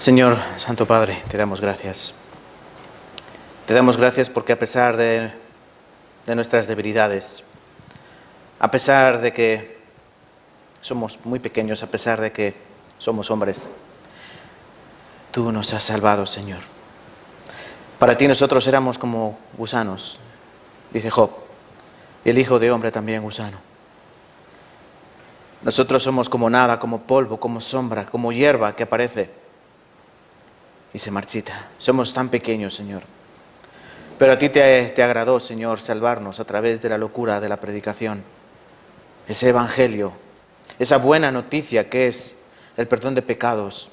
Señor, Santo Padre, te damos gracias. Te damos gracias porque a pesar de nuestras debilidades, a pesar de que somos muy pequeños, a pesar de que somos hombres, tú nos has salvado, Señor. Para ti nosotros éramos como gusanos, dice Job, y el Hijo de Hombre también gusano. Nosotros somos como nada, como polvo, como sombra, como hierba que aparece y se marchita. Somos tan pequeños, Señor. Pero a ti te agradó, Señor, salvarnos a través de la locura de la predicación. Ese evangelio, esa buena noticia que es el perdón de pecados,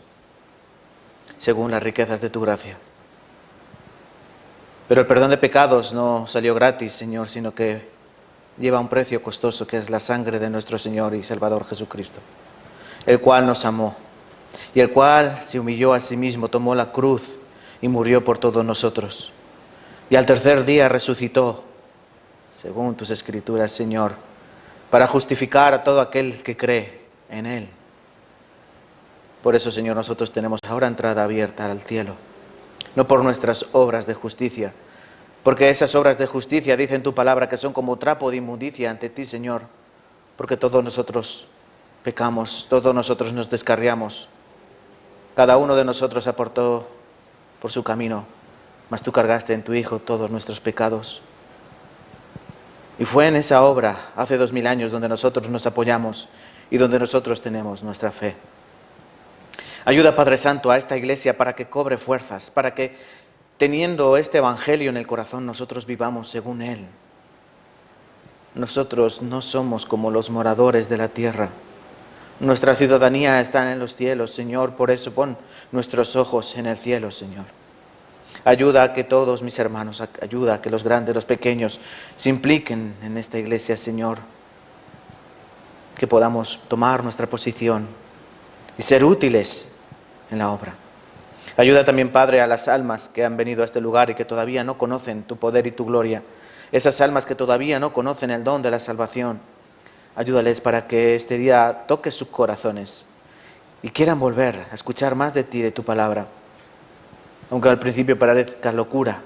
según las riquezas de tu gracia. Pero el perdón de pecados no salió gratis, Señor, sino que lleva un precio costoso, que es la sangre de nuestro Señor y Salvador Jesucristo, el cual nos amó y el cual se humilló a sí mismo, tomó la cruz y murió por todos nosotros. Y al tercer día resucitó, según tus escrituras, Señor, para justificar a todo aquel que cree en Él. Por eso, Señor, nosotros tenemos ahora entrada abierta al cielo, no por nuestras obras de justicia, porque esas obras de justicia, dicen tu palabra, que son como trapo de inmundicia ante ti, Señor, porque todos nosotros pecamos, todos nosotros nos descarriamos, cada uno de nosotros aportó por su camino, mas tú cargaste en tu Hijo todos nuestros pecados. Y fue en esa obra, hace 2000 años, donde nosotros nos apoyamos y donde nosotros tenemos nuestra fe. Ayuda, Padre Santo, a esta iglesia para que cobre fuerzas, para que, teniendo este evangelio en el corazón, nosotros vivamos según Él. Nosotros no somos como los moradores de la tierra. Nuestra ciudadanía está en los cielos, Señor, por eso pon nuestros ojos en el cielo, Señor. Ayuda a que todos mis hermanos, ayuda a que los grandes, los pequeños, se impliquen en esta iglesia, Señor. Que podamos tomar nuestra posición y ser útiles en la obra. Ayuda también, Padre, a las almas que han venido a este lugar y que todavía no conocen tu poder y tu gloria. Esas almas que todavía no conocen el don de la salvación. Ayúdales para que este día toques sus corazones y quieran volver a escuchar más de ti, de tu palabra. Aunque al principio parezca locura,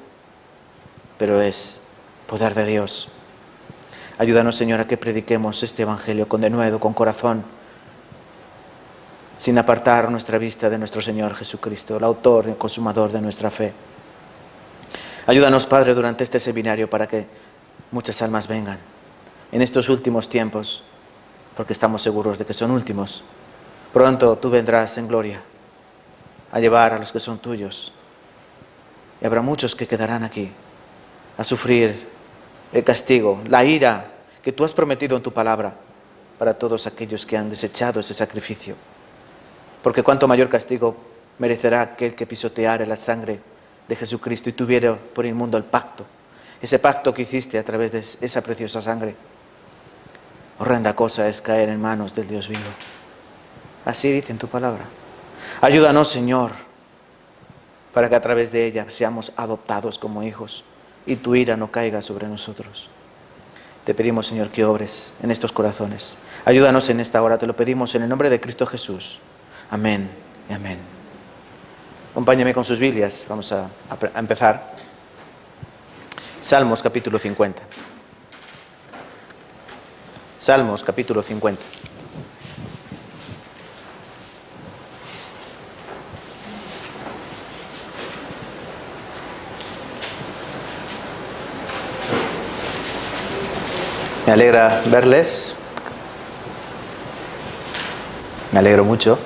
pero es poder de Dios. Ayúdanos, Señor, a que prediquemos este evangelio con denuedo, con corazón, sin apartar nuestra vista de nuestro Señor Jesucristo, el autor y consumador de nuestra fe. Ayúdanos, Padre, durante este seminario para que muchas almas vengan en estos últimos tiempos, porque estamos seguros de que son últimos. Pronto tú vendrás en gloria a llevar a los que son tuyos. Y habrá muchos que quedarán aquí a sufrir el castigo, la ira que tú has prometido en tu palabra para todos aquellos que han desechado ese sacrificio. Porque cuánto mayor castigo merecerá aquel que pisoteare la sangre de Jesucristo y tuviera por inmundo el pacto, ese pacto que hiciste a través de esa preciosa sangre. Horrenda cosa es caer en manos del Dios vivo. Así dice en tu palabra. Ayúdanos, Señor, para que a través de ella seamos adoptados como hijos y tu ira no caiga sobre nosotros. Te pedimos, Señor, que obres en estos corazones. Ayúdanos en esta hora, te lo pedimos en el nombre de Cristo Jesús. Amén y amén. Acompáñame con sus Biblias, vamos a empezar. Salmos capítulo 50. Salmos capítulo 50. Me alegra verles. Me alegro mucho.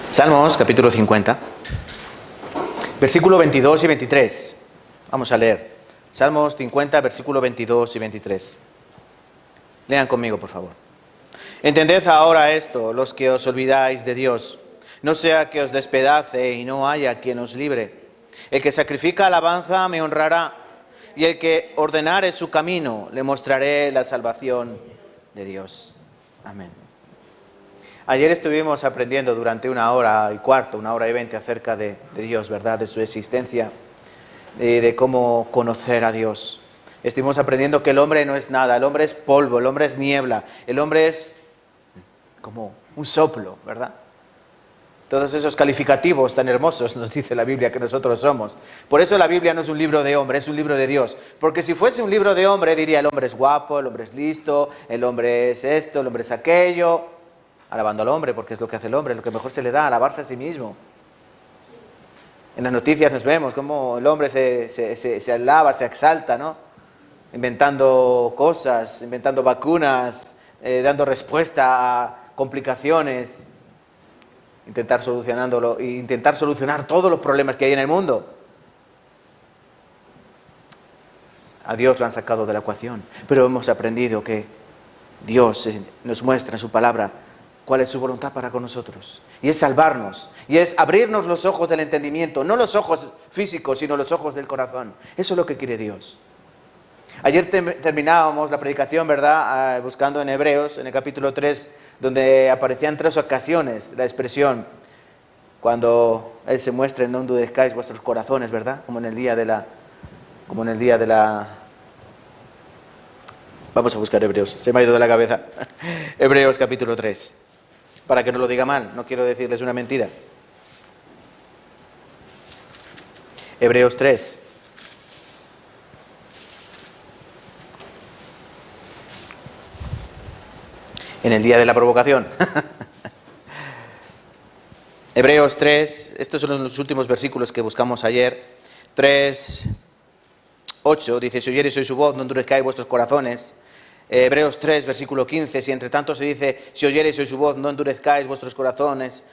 Salmos capítulo 50. Versículo 22 y 23. Vamos a leer. Salmos 50, versículo 22 y 23. Lean conmigo, por favor. Entended ahora esto, los que os olvidáis de Dios. No sea que os despedace y no haya quien os libre. El que sacrifica alabanza me honrará, y el que ordenare su camino le mostraré la salvación de Dios. Amén. Ayer estuvimos aprendiendo durante 1 hora y cuarto, 1 hora y 20 acerca de Dios, ¿verdad? De su existencia, de cómo conocer a Dios. Estuvimos aprendiendo que el hombre no es nada, el hombre es polvo, el hombre es niebla, el hombre es como un soplo, ¿verdad? Todos esos calificativos tan hermosos nos dice la Biblia que nosotros somos. Por eso la Biblia no es un libro de hombre, es un libro de Dios. Porque si fuese un libro de hombre, diría el hombre es guapo, el hombre es listo, el hombre es esto, el hombre es aquello. Alabando al hombre, porque es lo que hace el hombre, lo que mejor se le da, alabarse a sí mismo. En las noticias nos vemos cómo el hombre se alaba, se exalta, ¿no? Inventando cosas, inventando vacunas, dando respuesta a complicaciones, intentar solucionar todos los problemas que hay en el mundo. A Dios lo han sacado de la ecuación, pero hemos aprendido que Dios nos muestra en su palabra cuál es su voluntad para con nosotros. Y es salvarnos, y es abrirnos los ojos del entendimiento, no los ojos físicos, sino los ojos del corazón. Eso es lo que quiere Dios. Ayer terminábamos la predicación, ¿verdad?, buscando en Hebreos, en el capítulo 3, donde aparecían 3 ocasiones la expresión, cuando Él se muestra en no endurezcáis vuestros corazones, ¿verdad? Como en el día de la... Vamos a buscar Hebreos, se me ha ido de la cabeza. Hebreos capítulo 3, para que no lo diga mal, no quiero decirles una mentira. Hebreos 3. En el día de la provocación. Hebreos 3, estos son los últimos versículos que buscamos ayer. 3, 8, dice, si oyereis hoy su voz, no endurezcáis vuestros corazones. Hebreos 3, versículo 15, si entre tanto se dice, si oyereis hoy su voz, no endurezcáis vuestros corazones,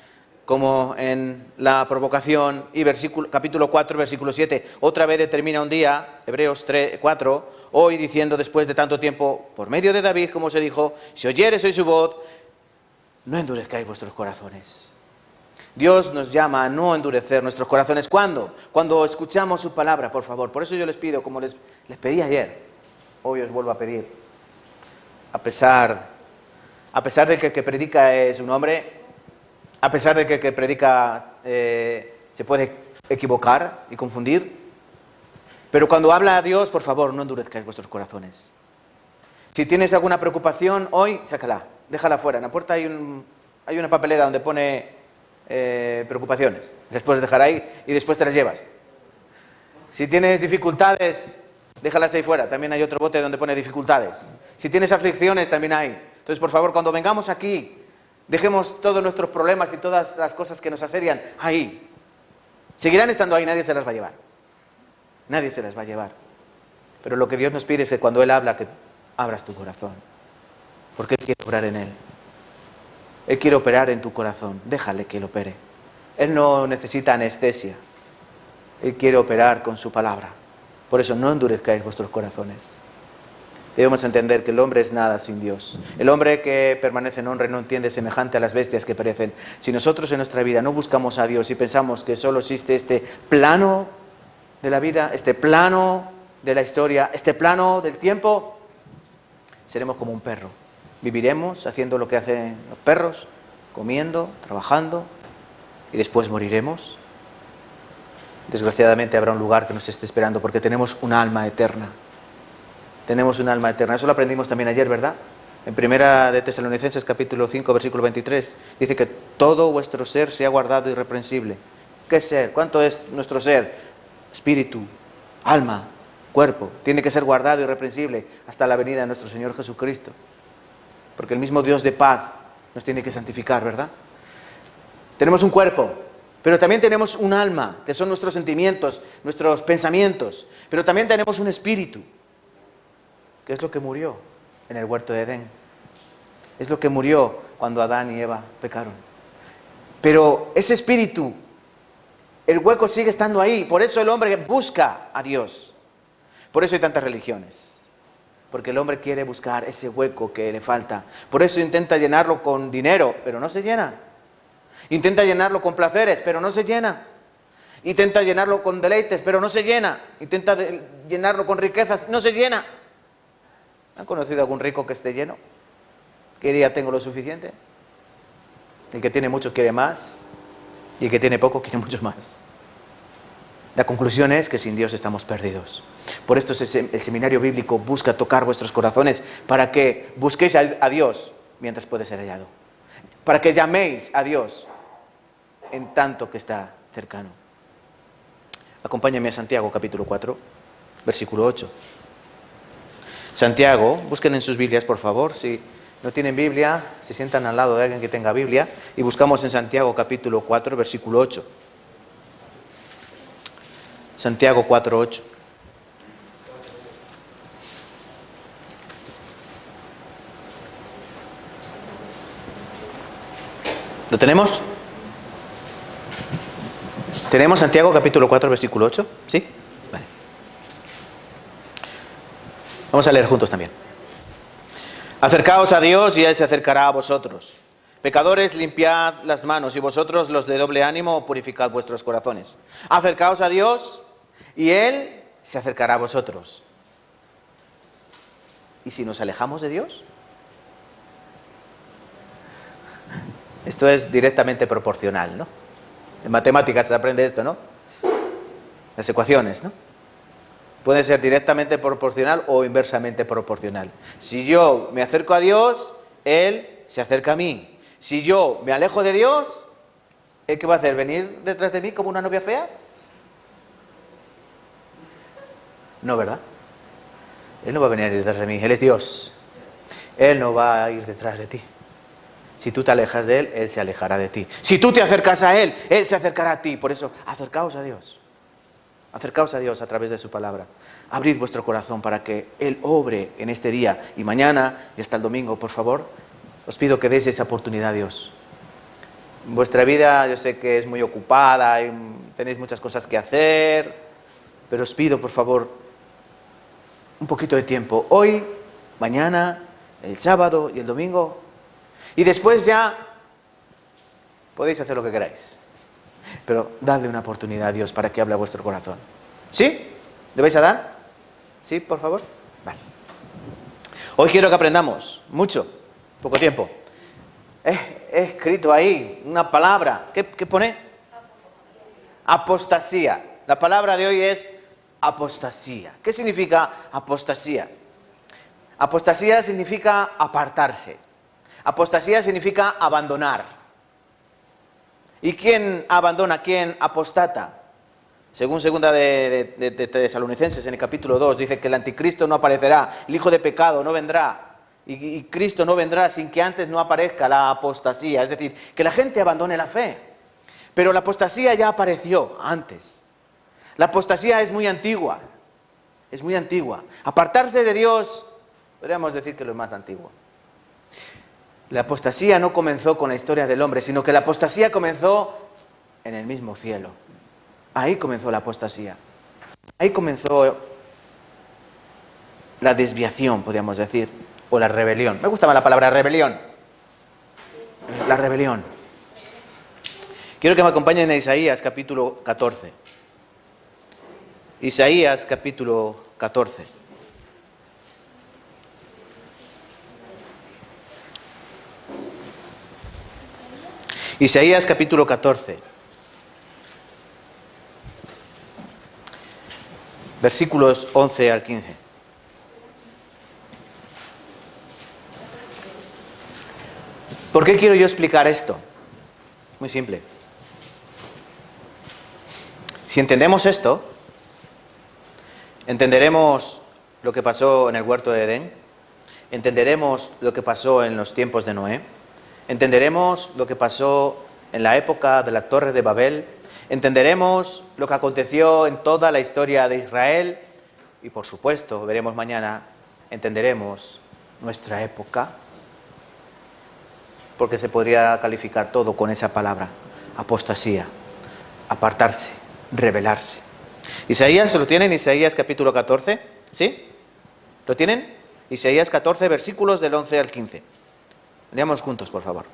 como en la provocación. Y capítulo 4, versículo 7, otra vez determina un día, Hebreos 3, 4, hoy diciendo después de tanto tiempo, por medio de David, como se dijo, si oyereis hoy su voz, no endurezcáis vuestros corazones. Dios nos llama a no endurecer nuestros corazones. ¿Cuándo? Cuando escuchamos su palabra, por favor. Por eso yo les pido, como les pedí ayer, hoy os vuelvo a pedir, a pesar de que el que predica es un hombre, a pesar de que el que predica se puede equivocar y confundir, pero cuando habla a Dios, por favor, no endurezcáis vuestros corazones. Si tienes alguna preocupación hoy, sácala, déjala fuera. En la puerta hay una papelera donde pone preocupaciones. Después dejar ahí y después te las llevas. Si tienes dificultades, déjalas ahí fuera. También hay otro bote donde pone dificultades. Si tienes aflicciones, también hay. Entonces, por favor, cuando vengamos aquí, dejemos todos nuestros problemas y todas las cosas que nos asedian ahí. Seguirán estando ahí, nadie se las va a llevar. Nadie se las va a llevar. Pero lo que Dios nos pide es que cuando Él habla, que abras tu corazón. Porque Él quiere obrar en él. Él quiere operar en tu corazón. Déjale que Él opere. Él no necesita anestesia. Él quiere operar con su palabra. Por eso no endurezcáis vuestros corazones. Debemos entender que el hombre es nada sin Dios. El hombre que permanece en honra no entiende semejante a las bestias que perecen. Si nosotros en nuestra vida no buscamos a Dios y pensamos que solo existe este plano de la vida, este plano de la historia, este plano del tiempo, seremos como un perro. Viviremos haciendo lo que hacen los perros, comiendo, trabajando, y después moriremos. Desgraciadamente habrá un lugar que nos esté esperando porque tenemos un alma eterna. Tenemos un alma eterna. Eso lo aprendimos también ayer, ¿verdad? En primera de Tesalonicenses capítulo 5, versículo 23, dice que todo vuestro ser sea guardado irreprensible. ¿Qué ser? ¿Cuánto es nuestro ser? Espíritu, alma, cuerpo. Tiene que ser guardado irreprensible hasta la venida de nuestro Señor Jesucristo. Porque el mismo Dios de paz nos tiene que santificar, ¿verdad? Tenemos un cuerpo, pero también tenemos un alma, que son nuestros sentimientos, nuestros pensamientos. Pero también tenemos un espíritu, que es lo que murió en el huerto de Edén. Es lo que murió cuando Adán y Eva pecaron. Pero ese espíritu, el hueco sigue estando ahí. Por eso el hombre busca a Dios. Por eso hay tantas religiones. Porque el hombre quiere buscar ese hueco que le falta. Por eso intenta llenarlo con dinero, pero no se llena. Intenta llenarlo con placeres, pero no se llena. Intenta llenarlo con deleites, pero no se llena. Intenta llenarlo con riquezas, no se llena. ¿Han conocido algún rico que esté lleno? ¿Qué día tengo lo suficiente? El que tiene mucho quiere más, y el que tiene poco quiere mucho más. La conclusión es que sin Dios estamos perdidos. Por esto el seminario bíblico busca tocar vuestros corazones para que busquéis a Dios mientras puede ser hallado. Para que llaméis a Dios en tanto que está cercano. Acompáñame a Santiago capítulo 4, versículo 8. Santiago, busquen en sus Biblias, por favor. Si no tienen Biblia, se sientan al lado de alguien que tenga Biblia y buscamos en Santiago capítulo 4, versículo 8. Santiago 4, 8. ¿Lo tenemos? ¿Tenemos Santiago capítulo 4, versículo 8? ¿Sí? Vale. Vamos a leer juntos también. Acercaos a Dios y Él se acercará a vosotros. Pecadores, limpiad las manos, y vosotros, los de doble ánimo, purificad vuestros corazones. Acercaos a Dios y Él se acercará a vosotros. ¿Y si nos alejamos de Dios? Esto es directamente proporcional, ¿no? En matemáticas se aprende esto, ¿no? Las ecuaciones, ¿no? Puede ser directamente proporcional o inversamente proporcional. Si yo me acerco a Dios, Él se acerca a mí. Si yo me alejo de Dios, ¿Él qué va a hacer? ¿Venir detrás de mí como una novia fea? No, ¿verdad? Él no va a venir detrás de mí, Él es Dios. Él no va a ir detrás de ti. Si tú te alejas de Él, Él se alejará de ti. Si tú te acercas a Él, Él se acercará a ti. Por eso, acercaos a Dios. Acercaos a Dios a través de su palabra. Abrid vuestro corazón para que Él obre en este día y mañana y hasta el domingo, por favor. Os pido que deis esa oportunidad a Dios. Vuestra vida yo sé que es muy ocupada y tenéis muchas cosas que hacer, pero os pido, por favor, un poquito de tiempo. Hoy, mañana, el sábado y el domingo. Y después ya podéis hacer lo que queráis. Pero dadle una oportunidad a Dios para que hable a vuestro corazón. ¿Sí? ¿Le vais a dar? ¿Sí, por favor? Vale. Hoy quiero que aprendamos mucho, poco tiempo. He escrito ahí una palabra. ¿Qué pone? Apostasía. La palabra de hoy es apostasía. ¿Qué significa apostasía? Apostasía significa apartarse. Apostasía significa abandonar. ¿Y quién abandona? ¿Quién apostata? Según segunda de Tesalonicenses, en el capítulo 2, dice que el anticristo no aparecerá, el hijo de pecado no vendrá, y Cristo no vendrá sin que antes no aparezca la apostasía, es decir, que la gente abandone la fe. Pero la apostasía ya apareció antes. La apostasía es muy antigua, es muy antigua. Apartarse de Dios, podríamos decir que lo más antiguo. La apostasía no comenzó con la historia del hombre, sino que la apostasía comenzó en el mismo cielo. Ahí comenzó la apostasía. Ahí comenzó la desviación, podríamos decir, o la rebelión. Me gusta más la palabra rebelión. La rebelión. Quiero que me acompañen a Isaías capítulo 14. Isaías capítulo 14. Isaías capítulo 14, versículos 11 al 15. ¿Por qué quiero yo explicar esto? Muy simple. Si entendemos esto, entenderemos lo que pasó en el huerto de Edén, entenderemos lo que pasó en los tiempos de Noé, entenderemos lo que pasó en la época de la Torre de Babel, entenderemos lo que aconteció en toda la historia de Israel y, por supuesto, veremos mañana, entenderemos nuestra época, porque se podría calificar todo con esa palabra, apostasía, apartarse, rebelarse. Isaías, ¿lo tienen? Isaías capítulo 14, ¿sí? ¿Lo tienen? Isaías 14, versículos del 11 al 15. Leamos juntos, por favor.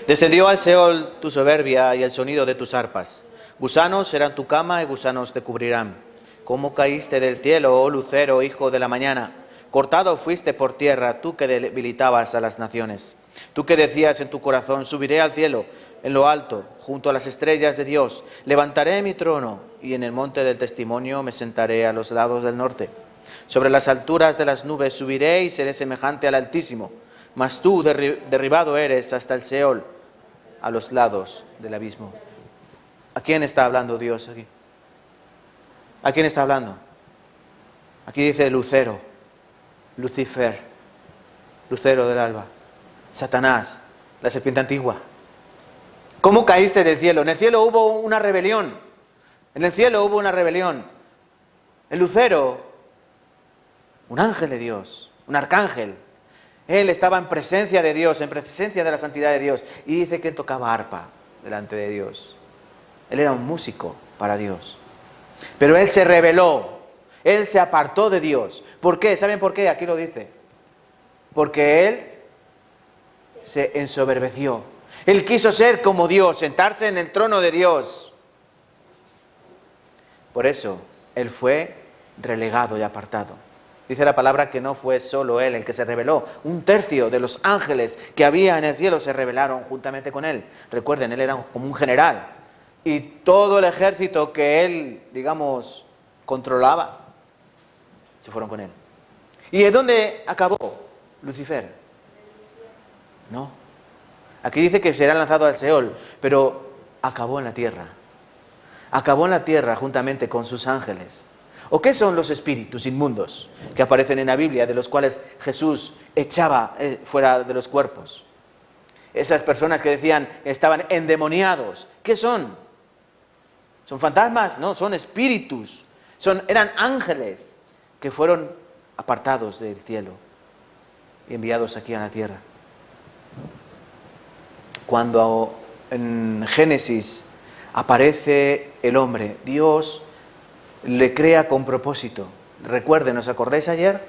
Descendió al Seol tu soberbia y el sonido de tus arpas. Gusanos serán tu cama y gusanos te cubrirán. ¿Cómo caíste del cielo, oh lucero, hijo de la mañana? Cortado fuiste por tierra, tú que debilitabas a las naciones. Tú que decías en tu corazón, subiré al cielo, en lo alto, junto a las estrellas de Dios. Levantaré mi trono y en el monte del testimonio me sentaré a los lados del norte. Sobre las alturas de las nubes subiré y seré semejante al Altísimo. Mas tú derribado eres hasta el Seol, a los lados del abismo. ¿A quién está hablando Dios aquí? ¿A quién está hablando? Aquí dice Lucero, Lucifer, Lucero del alba, Satanás, la serpiente antigua. ¿Cómo caíste del cielo? En el cielo hubo una rebelión. En el cielo hubo una rebelión. El Lucero, un ángel de Dios, un arcángel. Él estaba en presencia de Dios, en presencia de la santidad de Dios. Y dice que él tocaba arpa delante de Dios. Él era un músico para Dios. Pero él se rebeló. Él se apartó de Dios. ¿Por qué? ¿Saben por qué? Aquí lo dice. Porque él se ensoberbeció. Él quiso ser como Dios, sentarse en el trono de Dios. Por eso, él fue relegado y apartado. Dice la palabra que no fue solo él el que se rebeló. 1/3 de los ángeles que había en el cielo se rebelaron juntamente con él. Recuerden, él era como un general. Y todo el ejército que él, digamos, controlaba, se fueron con él. ¿Y de dónde acabó Lucifer? No. Aquí dice que será lanzado al Seol, pero acabó en la tierra. Acabó en la tierra juntamente con sus ángeles. ¿O qué son los espíritus inmundos que aparecen en la Biblia, de los cuales Jesús echaba fuera de los cuerpos? Esas personas que decían estaban endemoniados. ¿Qué son? ¿Son fantasmas? No, son espíritus. Eran ángeles que fueron apartados del cielo y enviados aquí a la tierra. Cuando en Génesis aparece el hombre, Dios le crea con propósito. Recuerden, ¿os acordáis ayer?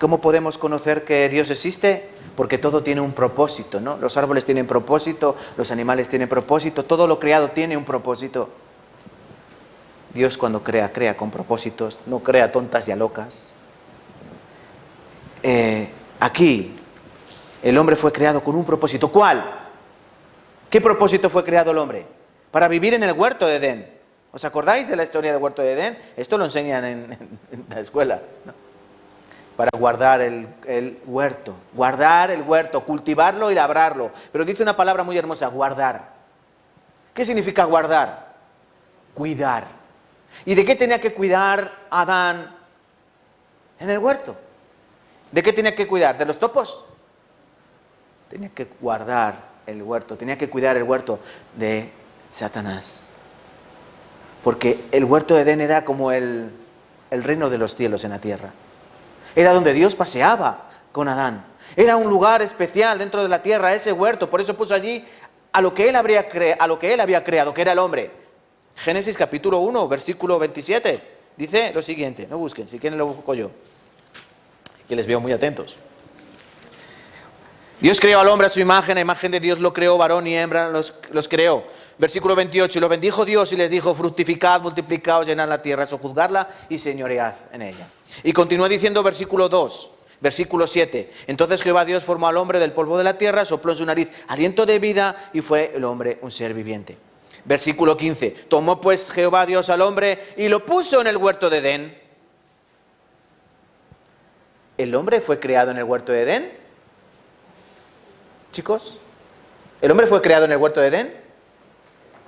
¿Cómo podemos conocer que Dios existe? Porque todo tiene un propósito, ¿no? Los árboles tienen propósito, los animales tienen propósito, todo lo creado tiene un propósito. Dios cuando crea, crea con propósitos, no crea tontas y a locas. Aquí, el hombre fue creado con un propósito. ¿Cuál? ¿Qué propósito fue creado el hombre? Para vivir en el huerto de Edén. ¿Os acordáis de la historia del huerto de Edén? Esto lo enseñan en la escuela, ¿no? Para guardar el huerto, cultivarlo y labrarlo. Pero dice una palabra muy hermosa, guardar. ¿Qué significa guardar? Cuidar. ¿Y de qué tenía que cuidar Adán en el huerto? ¿De qué tenía que cuidar? ¿De los topos? Tenía que guardar el huerto, tenía que cuidar el huerto de Satanás. Porque el huerto de Edén era como el reino de los cielos en la tierra. Era donde Dios paseaba con Adán. Era un lugar especial dentro de la tierra, ese huerto. Por eso puso allí a lo que él había creado, que era el hombre. Génesis capítulo 1, versículo 27. Dice lo siguiente, no busquen, si quieren lo busco yo. Que les veo muy atentos. Dios creó al hombre a su imagen, a imagen de Dios lo creó, varón y hembra los creó. Versículo 28, y lo bendijo Dios y les dijo, fructificad, multiplicaos, llenad la tierra, sojuzgadla y señoread en ella. Y continúa diciendo versículo 2, versículo 7, entonces Jehová Dios formó al hombre del polvo de la tierra, sopló en su nariz aliento de vida y fue el hombre un ser viviente. Versículo 15, tomó pues Jehová Dios al hombre y lo puso en el huerto de Edén. ¿El hombre fue creado en el huerto de Edén? Chicos, ¿el hombre fue creado en el huerto de Edén?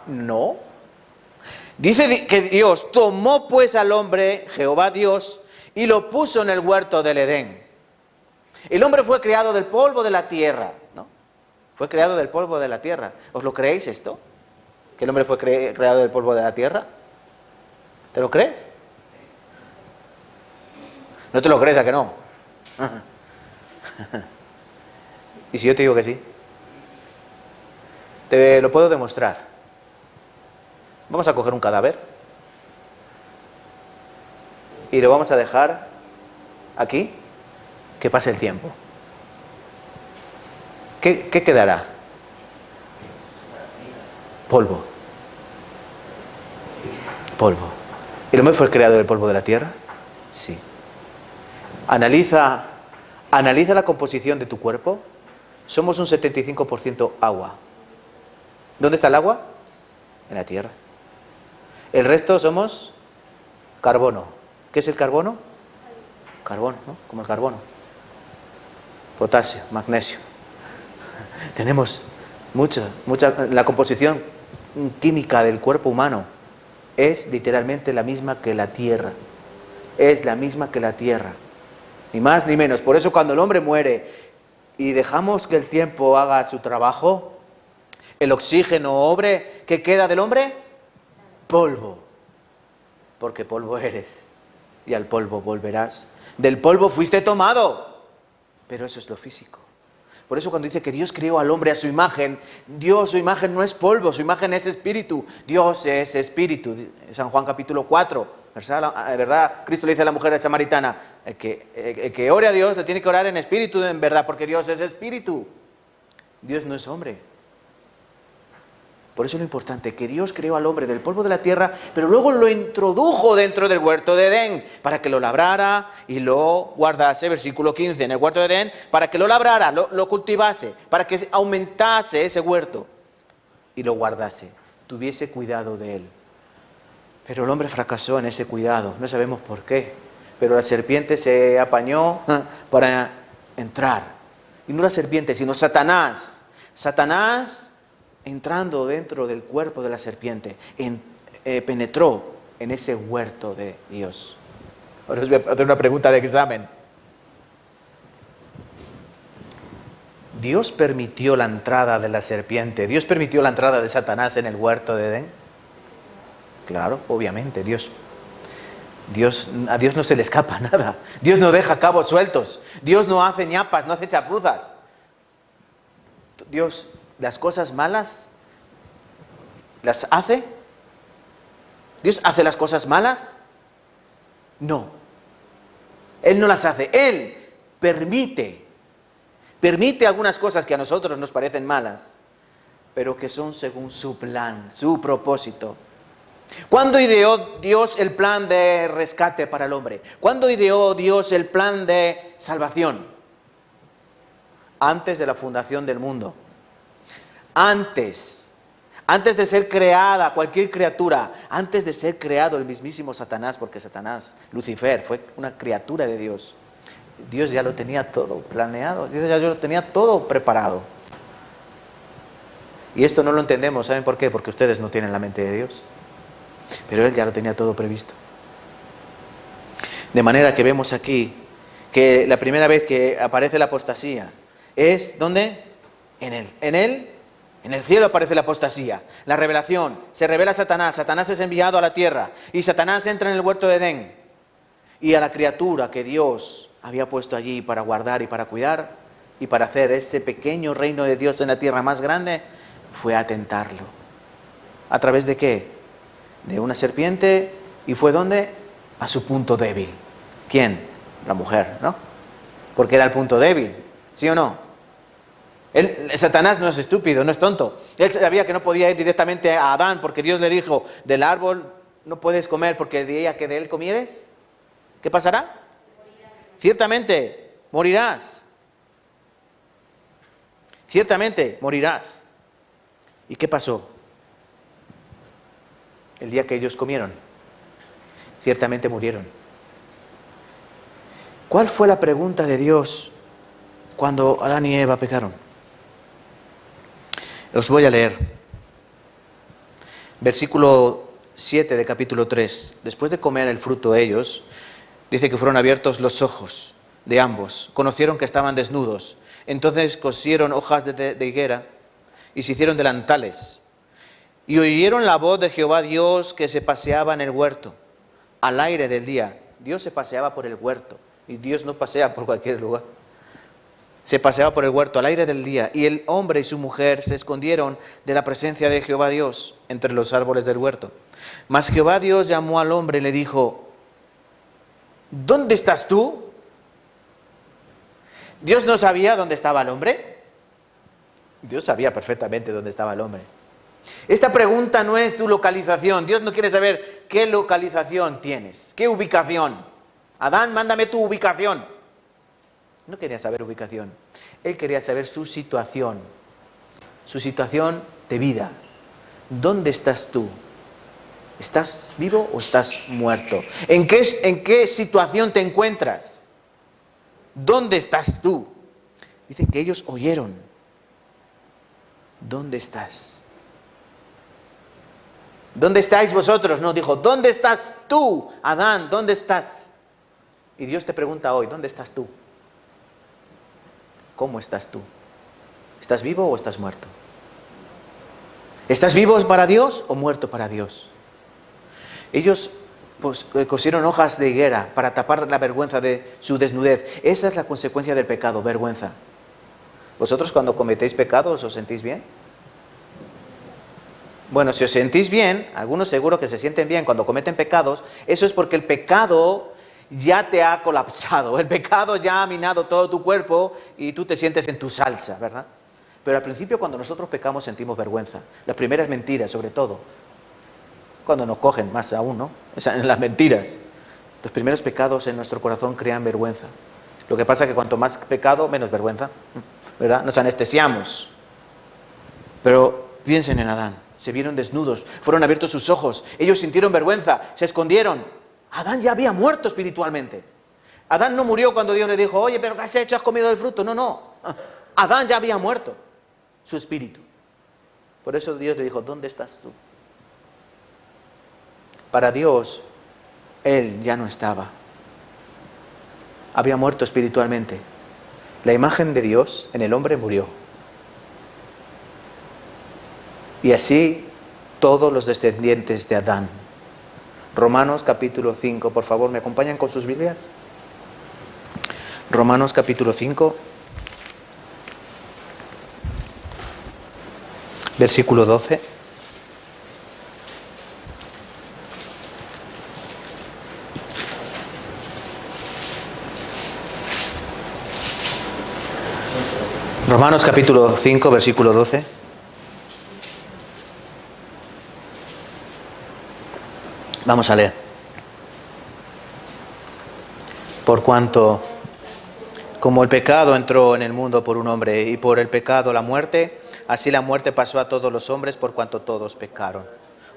No. Dice que Dios tomó pues al hombre, Jehová Dios, y lo puso en el huerto del Edén. El hombre fue creado del polvo de la tierra, ¿no? Fue creado del polvo de la tierra. ¿Os lo creéis esto? ¿Que el hombre fue creado del polvo de la tierra? ¿Te lo crees? ¿No te lo crees, a que no? ¿Y si yo te digo que sí? Te lo puedo demostrar. Vamos a coger un cadáver y lo vamos a dejar aquí, que pase el tiempo. ¿Qué quedará? Polvo. Polvo. ¿El hombre fue creado del polvo de la tierra? Sí. Analiza la composición de tu cuerpo. Somos un 75% agua. ¿Dónde está el agua? En la tierra. El resto somos carbono. ¿Qué es el carbono? Carbono, ¿no? Como el carbono. Potasio, magnesio. Tenemos La composición química del cuerpo humano es literalmente la misma que la tierra. Es la misma que la tierra. Ni más ni menos. Por eso cuando el hombre muere y dejamos que el tiempo haga su trabajo, el oxígeno obre, ¿qué queda del hombre? Polvo. Porque polvo eres y al polvo volverás. Del polvo fuiste tomado. Pero eso es lo físico. Por eso cuando dice que Dios creó al hombre a su imagen, Dios, su imagen no es polvo, su imagen es espíritu. Dios es espíritu. San Juan capítulo 4, ¿verdad? Cristo le dice a la mujer samaritana, el que ore a Dios le tiene que orar en espíritu, en verdad, porque Dios es espíritu. Dios no es hombre. Por eso es lo importante, que Dios creó al hombre del polvo de la tierra, pero luego lo introdujo dentro del huerto de Edén, para que lo labrara y lo guardase, versículo 15, en el huerto de Edén, para que lo labrara, lo cultivase, para que aumentase ese huerto y lo guardase, tuviese cuidado de él. Pero el hombre fracasó en ese cuidado, no sabemos por qué, pero la serpiente se apañó para entrar. Y no la serpiente, sino Satanás. Satanás, entrando dentro del cuerpo de la serpiente, penetró en ese huerto de Dios. Ahora os voy a hacer una pregunta de examen. ¿Dios permitió la entrada de la serpiente? ¿Dios permitió la entrada de Satanás en el huerto de Edén? Claro, obviamente, a Dios no se le escapa nada. Dios no deja cabos sueltos. Dios no hace ñapas, no hace chapuzas. Dios, las cosas malas, ¿las hace? ¿Dios hace las cosas malas? No. Él no las hace. Él permite algunas cosas que a nosotros nos parecen malas, pero que son según su plan, su propósito. ¿Cuándo ideó Dios el plan de rescate para el hombre? ¿Cuándo ideó Dios el plan de salvación? Antes de la fundación del mundo. Antes de ser creada cualquier criatura, antes de ser creado el mismísimo Satanás, porque Satanás, Lucifer, fue una criatura de Dios. Dios ya lo tenía todo planeado, Dios ya lo tenía todo preparado. Y esto no lo entendemos, ¿saben por qué? Porque ustedes no tienen la mente de Dios. Pero Él ya lo tenía todo previsto. De manera que vemos aquí que la primera vez que aparece la apostasía es, ¿dónde? En el cielo aparece la apostasía, la revelación, se revela Satanás, Satanás es enviado a la tierra y Satanás entra en el huerto de Edén y a la criatura que Dios había puesto allí para guardar y para cuidar y para hacer ese pequeño reino de Dios en la tierra más grande, fue a tentarlo. ¿A través de qué? De una serpiente. ¿Y fue dónde? A su punto débil. ¿Quién? La mujer, ¿no? Porque era el punto débil, ¿sí o no? Satanás no es estúpido, no es tonto. Él sabía que no podía ir directamente a Adán porque Dios le dijo, del árbol no puedes comer porque el día que de él comieres, ¿qué pasará? Morirás. Ciertamente, morirás. Ciertamente, morirás. ¿Y qué pasó? El día que ellos comieron, ciertamente murieron. ¿Cuál fue la pregunta de Dios cuando Adán y Eva pecaron? Os voy a leer. Versículo 7 de capítulo 3. Después de comer el fruto ellos, dice que fueron abiertos los ojos de ambos. Conocieron que estaban desnudos. Entonces cosieron hojas de higuera y se hicieron delantales. Y oyeron la voz de Jehová Dios que se paseaba en el huerto, al aire del día. Dios se paseaba por el huerto. Y Dios no pasea por cualquier lugar. Se paseaba por el huerto al aire del día, y el hombre y su mujer se escondieron de la presencia de Jehová Dios entre los árboles del huerto. Mas Jehová Dios llamó al hombre y le dijo, ¿dónde estás tú? ¿Dios no sabía dónde estaba el hombre? Dios sabía perfectamente dónde estaba el hombre. Esta pregunta no es tu localización. Dios no quiere saber qué localización tienes, qué ubicación. Adán, mándame tu ubicación. No quería saber ubicación. Él quería saber su situación de vida. ¿Dónde estás tú? ¿Estás vivo o estás muerto? ¿En qué situación te encuentras? ¿Dónde estás tú? Dicen que ellos oyeron. ¿dónde estás? ¿Dónde estáis vosotros? No, dijo, ¿dónde estás tú, Adán? ¿Dónde estás? Y Dios te pregunta hoy, ¿dónde estás tú? ¿Cómo estás tú? ¿Estás vivo o estás muerto? ¿Estás vivo para Dios o muerto para Dios? Ellos cosieron hojas de higuera para tapar la vergüenza de su desnudez. Esa es la consecuencia del pecado, vergüenza. ¿Vosotros cuando cometéis pecados os sentís bien? Bueno, si os sentís bien, algunos seguro que se sienten bien cuando cometen pecados, eso es porque el pecado ya te ha colapsado, el pecado ya ha minado todo tu cuerpo y tú te sientes en tu salsa, ¿verdad? Pero al principio cuando nosotros pecamos sentimos vergüenza, las primeras mentiras sobre todo, cuando nos cogen más aún, ¿no? O sea, en las mentiras, los primeros pecados en nuestro corazón crean vergüenza. Lo que pasa es que cuanto más pecado, menos vergüenza, ¿verdad? Nos anestesiamos. Pero piensen en Adán, se vieron desnudos, fueron abiertos sus ojos, ellos sintieron vergüenza, se escondieron. Adán ya había muerto espiritualmente. Adán no murió cuando Dios le dijo, oye, ¿pero qué has hecho? ¿Has comido del fruto? No, no. Adán ya había muerto, su espíritu. Por eso Dios le dijo, ¿dónde estás tú? Para Dios, él ya no estaba. Había muerto espiritualmente. La imagen de Dios en el hombre murió. Y así todos los descendientes de Adán. Romanos capítulo 5, por favor, ¿me acompañan con sus Biblias? Romanos capítulo 5, versículo 12. Romanos capítulo 5, versículo 12. Vamos a leer. Por cuanto, como el pecado entró en el mundo por un hombre y por el pecado la muerte, así la muerte pasó a todos los hombres por cuanto todos pecaron.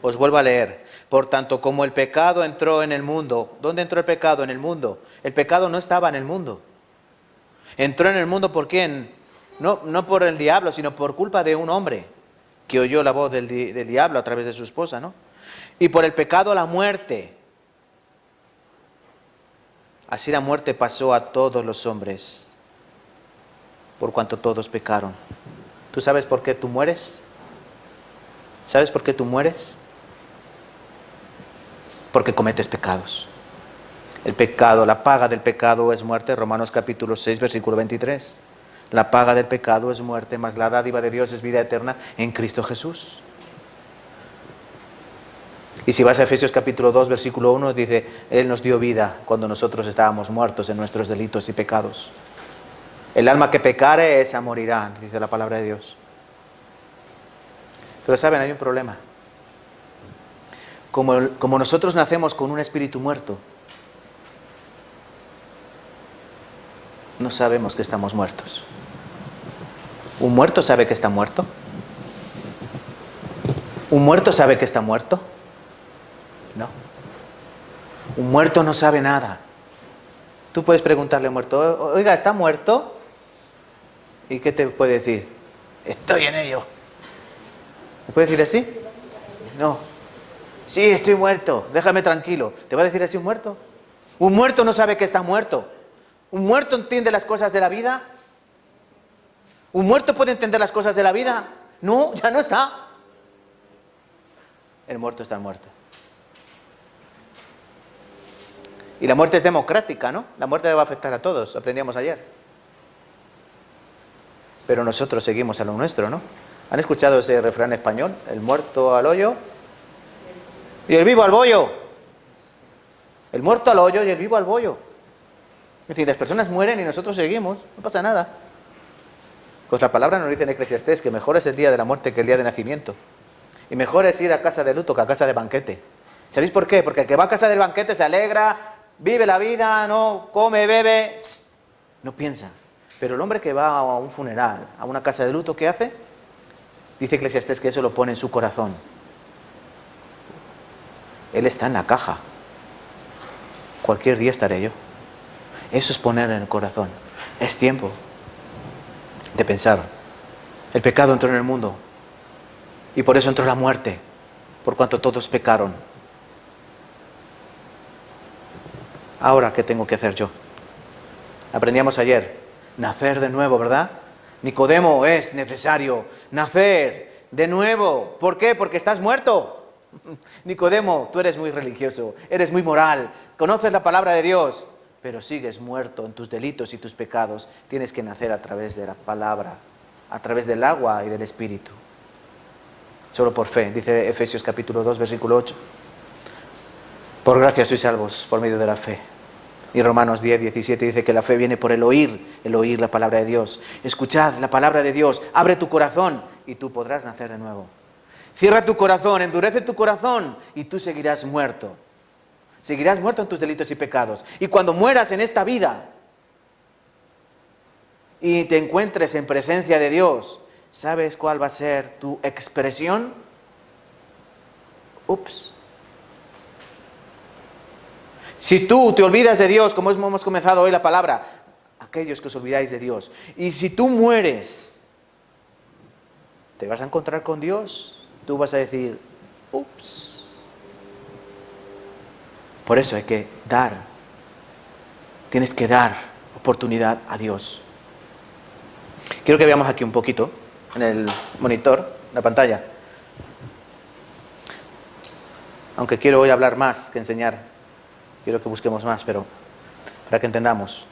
Os vuelvo a leer. Por tanto, como el pecado entró en el mundo. ¿Dónde entró el pecado? En el mundo. El pecado no estaba en el mundo. Entró en el mundo ¿por quién? No por el diablo, sino por culpa de un hombre que oyó la voz del diablo a través de su esposa, ¿no? Y por el pecado la muerte. Así la muerte pasó a todos los hombres, por cuanto todos pecaron. ¿Tú sabes por qué tú mueres? ¿Sabes por qué tú mueres? Porque cometes pecados. El pecado, la paga del pecado es muerte. Romanos capítulo 6, versículo 23. La paga del pecado es muerte, mas la dádiva de Dios es vida eterna en Cristo Jesús. Y si vas a Efesios capítulo 2, versículo 1, dice, Él nos dio vida cuando nosotros estábamos muertos en nuestros delitos y pecados. El alma que pecare, esa morirá, dice la palabra de Dios. Pero saben, hay un problema. Como nosotros nacemos con un espíritu muerto, no sabemos que estamos muertos. ¿Un muerto sabe que está muerto? ¿Un muerto sabe que está muerto? No. Un muerto no sabe nada. Tú puedes preguntarle a un muerto, oiga, ¿está muerto? ¿Y qué te puede decir? Estoy en ello. ¿Me puede decir así? No. Sí, estoy muerto, déjame tranquilo. ¿Te va a decir así un muerto? Un muerto no sabe que está muerto. ¿Un muerto entiende las cosas de la vida? ¿Un muerto puede entender las cosas de la vida? No, ya no está. El muerto está muerto. Y la muerte es democrática, ¿no? La muerte va a afectar a todos, aprendíamos ayer. Pero nosotros seguimos a lo nuestro, ¿no? ¿Han escuchado ese refrán español? El muerto al hoyo y el vivo al bollo. El muerto al hoyo y el vivo al bollo. Es decir, las personas mueren y nosotros seguimos, no pasa nada. Pues la palabra nos dice en Eclesiastés que mejor es el día de la muerte que el día de nacimiento. Y mejor es ir a casa de luto que a casa de banquete. ¿Sabéis por qué? Porque el que va a casa del banquete se alegra, vive la vida, no come, bebe, no piensa. Pero el hombre que va a un funeral, a una casa de luto, ¿qué hace? Dice Eclesiastés que eso lo pone en su corazón. Él está en la caja. Cualquier día estaré yo. Eso es poner en el corazón. Es tiempo de pensar. El pecado entró en el mundo Y por eso entró la muerte, por cuanto todos pecaron. Ahora, ¿qué tengo que hacer yo? Aprendíamos ayer, nacer de nuevo, ¿verdad? Nicodemo, es necesario nacer de nuevo. ¿Por qué? Porque estás muerto. Nicodemo, tú eres muy religioso, eres muy moral, conoces la palabra de Dios, pero sigues muerto en tus delitos y tus pecados. Tienes que nacer a través de la palabra, a través del agua y del Espíritu. Solo por fe, dice Efesios capítulo 2, versículo 8. Por gracia sois salvos por medio de la fe. Y Romanos 10, 17 dice que la fe viene por el oír la palabra de Dios. Escuchad la palabra de Dios, abre tu corazón y tú podrás nacer de nuevo. Cierra tu corazón, endurece tu corazón y tú seguirás muerto. Seguirás muerto en tus delitos y pecados. Y cuando mueras en esta vida y te encuentres en presencia de Dios, ¿sabes cuál va a ser tu expresión? Ups. Si tú te olvidas de Dios, como hemos comenzado hoy la palabra, aquellos que os olvidáis de Dios, y si tú mueres, te vas a encontrar con Dios, tú vas a decir, ups. Por eso hay que dar, tienes que dar oportunidad a Dios. Quiero que veamos aquí un poquito, en el monitor, la pantalla. Aunque quiero hoy hablar más que enseñar. Quiero que busquemos más, pero para que entendamos.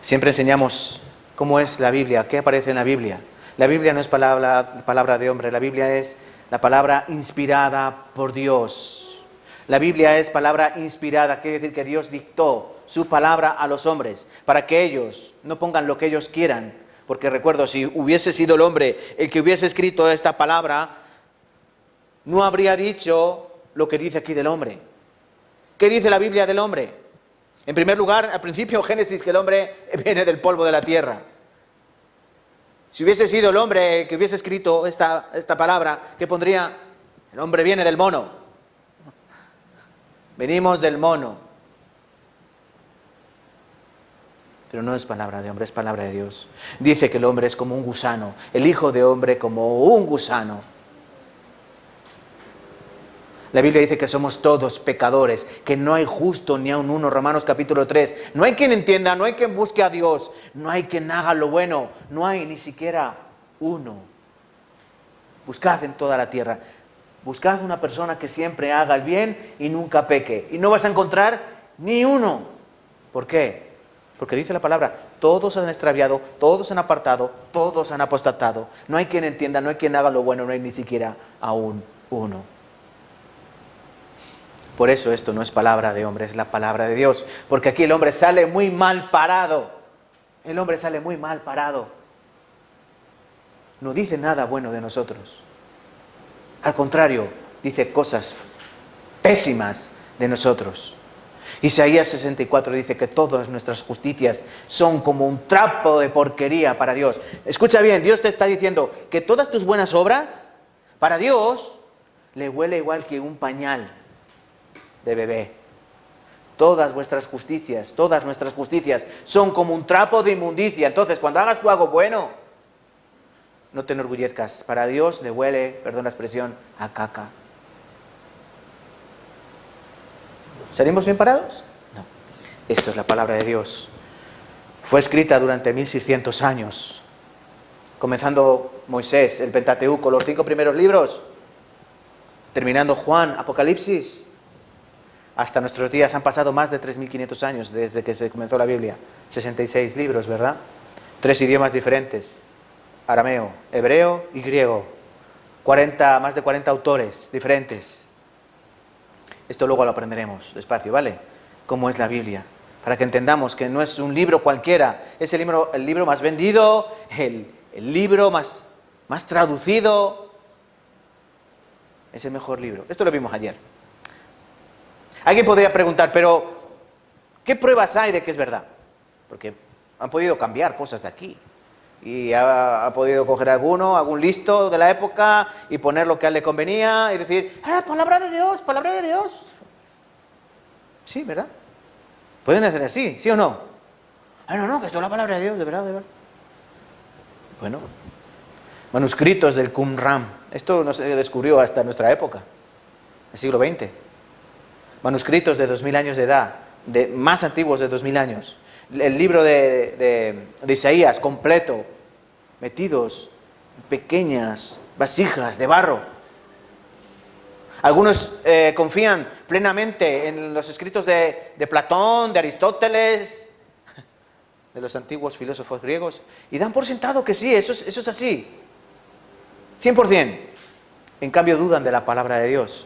Siempre enseñamos cómo es la Biblia, qué aparece en la Biblia. La Biblia no es palabra de hombre, la Biblia es la palabra inspirada por Dios. La Biblia es palabra inspirada, quiere decir que Dios dictó su palabra a los hombres para que ellos no pongan lo que ellos quieran. Porque recuerdo, si hubiese sido el hombre el que hubiese escrito esta palabra, no habría dicho lo que dice aquí del hombre. ¿Qué dice la Biblia del hombre? En primer lugar, al principio, Génesis, que el hombre viene del polvo de la tierra. Si hubiese sido el hombre el que hubiese escrito esta palabra, ¿qué pondría? El hombre viene del mono. Venimos del mono. Pero no es palabra de hombre, es palabra de Dios. Dice que el hombre es como un gusano, el hijo de hombre como un gusano. La Biblia dice que somos todos pecadores, que no hay justo ni aun uno. Romanos capítulo 3. No hay quien entienda, no hay quien busque a Dios, no hay quien haga lo bueno, no hay ni siquiera uno. Buscad en toda la tierra, buscad una persona que siempre haga el bien y nunca peque. Y no vas a encontrar ni uno. ¿Por qué? Porque dice la palabra, todos han extraviado, todos han apartado, todos han apostatado. No hay quien entienda, no hay quien haga lo bueno, no hay ni siquiera aún uno. Por eso esto no es palabra de hombre, es la palabra de Dios. Porque aquí el hombre sale muy mal parado. El hombre sale muy mal parado. No dice nada bueno de nosotros. Al contrario, dice cosas pésimas de nosotros. Isaías 64 dice que todas nuestras justicias son como un trapo de porquería para Dios. Escucha bien, Dios te está diciendo que todas tus buenas obras, para Dios, le huele igual que un pañal de bebé. Todas vuestras justicias, todas nuestras justicias son como un trapo de inmundicia. Entonces, cuando hagas tú algo bueno, no te enorgullezcas. Para Dios le huele, perdón la expresión, a caca. ¿Salimos bien parados? No. Esto es la palabra de Dios. Fue escrita durante 1600 años. Comenzando Moisés, el Pentateuco, los 5 primeros libros. Terminando Juan, Apocalipsis. Hasta nuestros días han pasado más de 3.500 años desde que se comenzó la Biblia. 66 libros, ¿verdad? 3 idiomas diferentes. Arameo, hebreo y griego. Más de 40 autores diferentes. Esto luego lo aprenderemos despacio, ¿vale? Cómo es la Biblia. Para que entendamos que no es un libro cualquiera. Es el libro más vendido, el libro más traducido. Es el mejor libro. Esto lo vimos ayer. Alguien podría preguntar, pero ¿qué pruebas hay de que es verdad? Porque han podido cambiar cosas de aquí. Y ha podido coger algún listo de la época y poner lo que a él le convenía y decir, palabra de Dios, palabra de Dios. Sí, ¿verdad? Pueden hacer así, ¿sí o no? No, que esto es la palabra de Dios, de verdad, de verdad. Bueno, manuscritos del Qumran, Esto no se descubrió hasta nuestra época, el siglo XX. Manuscritos de 2000 años de edad, más antiguos de 2000 años. El libro de Isaías completo, metidos en pequeñas vasijas de barro. Algunos confían plenamente en los escritos de Platón, de Aristóteles, de los antiguos filósofos griegos, y dan por sentado que sí, eso es así. 100%. En cambio dudan de la palabra de Dios.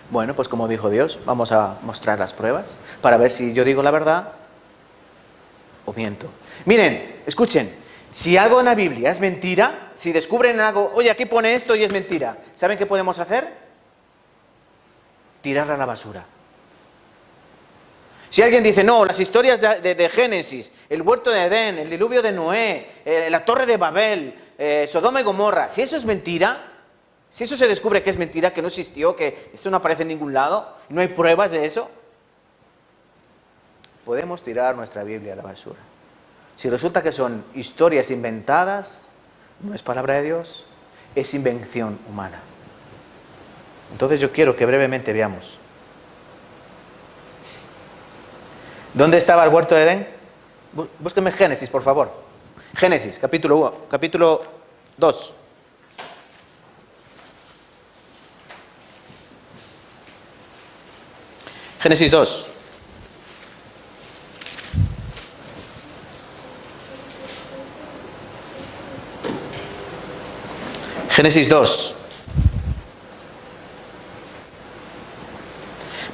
Bueno, pues como dijo Dios, vamos a mostrar las pruebas para ver si yo digo la verdad o miento. Miren, escuchen, si algo en la Biblia es mentira, si descubren algo, oye, aquí pone esto y es mentira, ¿saben qué podemos hacer? Tirarla a la basura. Si alguien dice, no, las historias de Génesis, el huerto de Edén, el diluvio de Noé, la torre de Babel, Sodoma y Gomorra, si eso es mentira, si eso se descubre que es mentira, que no existió, que eso no aparece en ningún lado, no hay pruebas de eso, podemos tirar nuestra Biblia a la basura. Si resulta que son historias inventadas, no es palabra de Dios, es invención humana. Entonces yo quiero que brevemente veamos. ¿Dónde estaba el huerto de Edén? Búsquenme Génesis, por favor. Génesis, capítulo 2. Génesis 2. Génesis 2.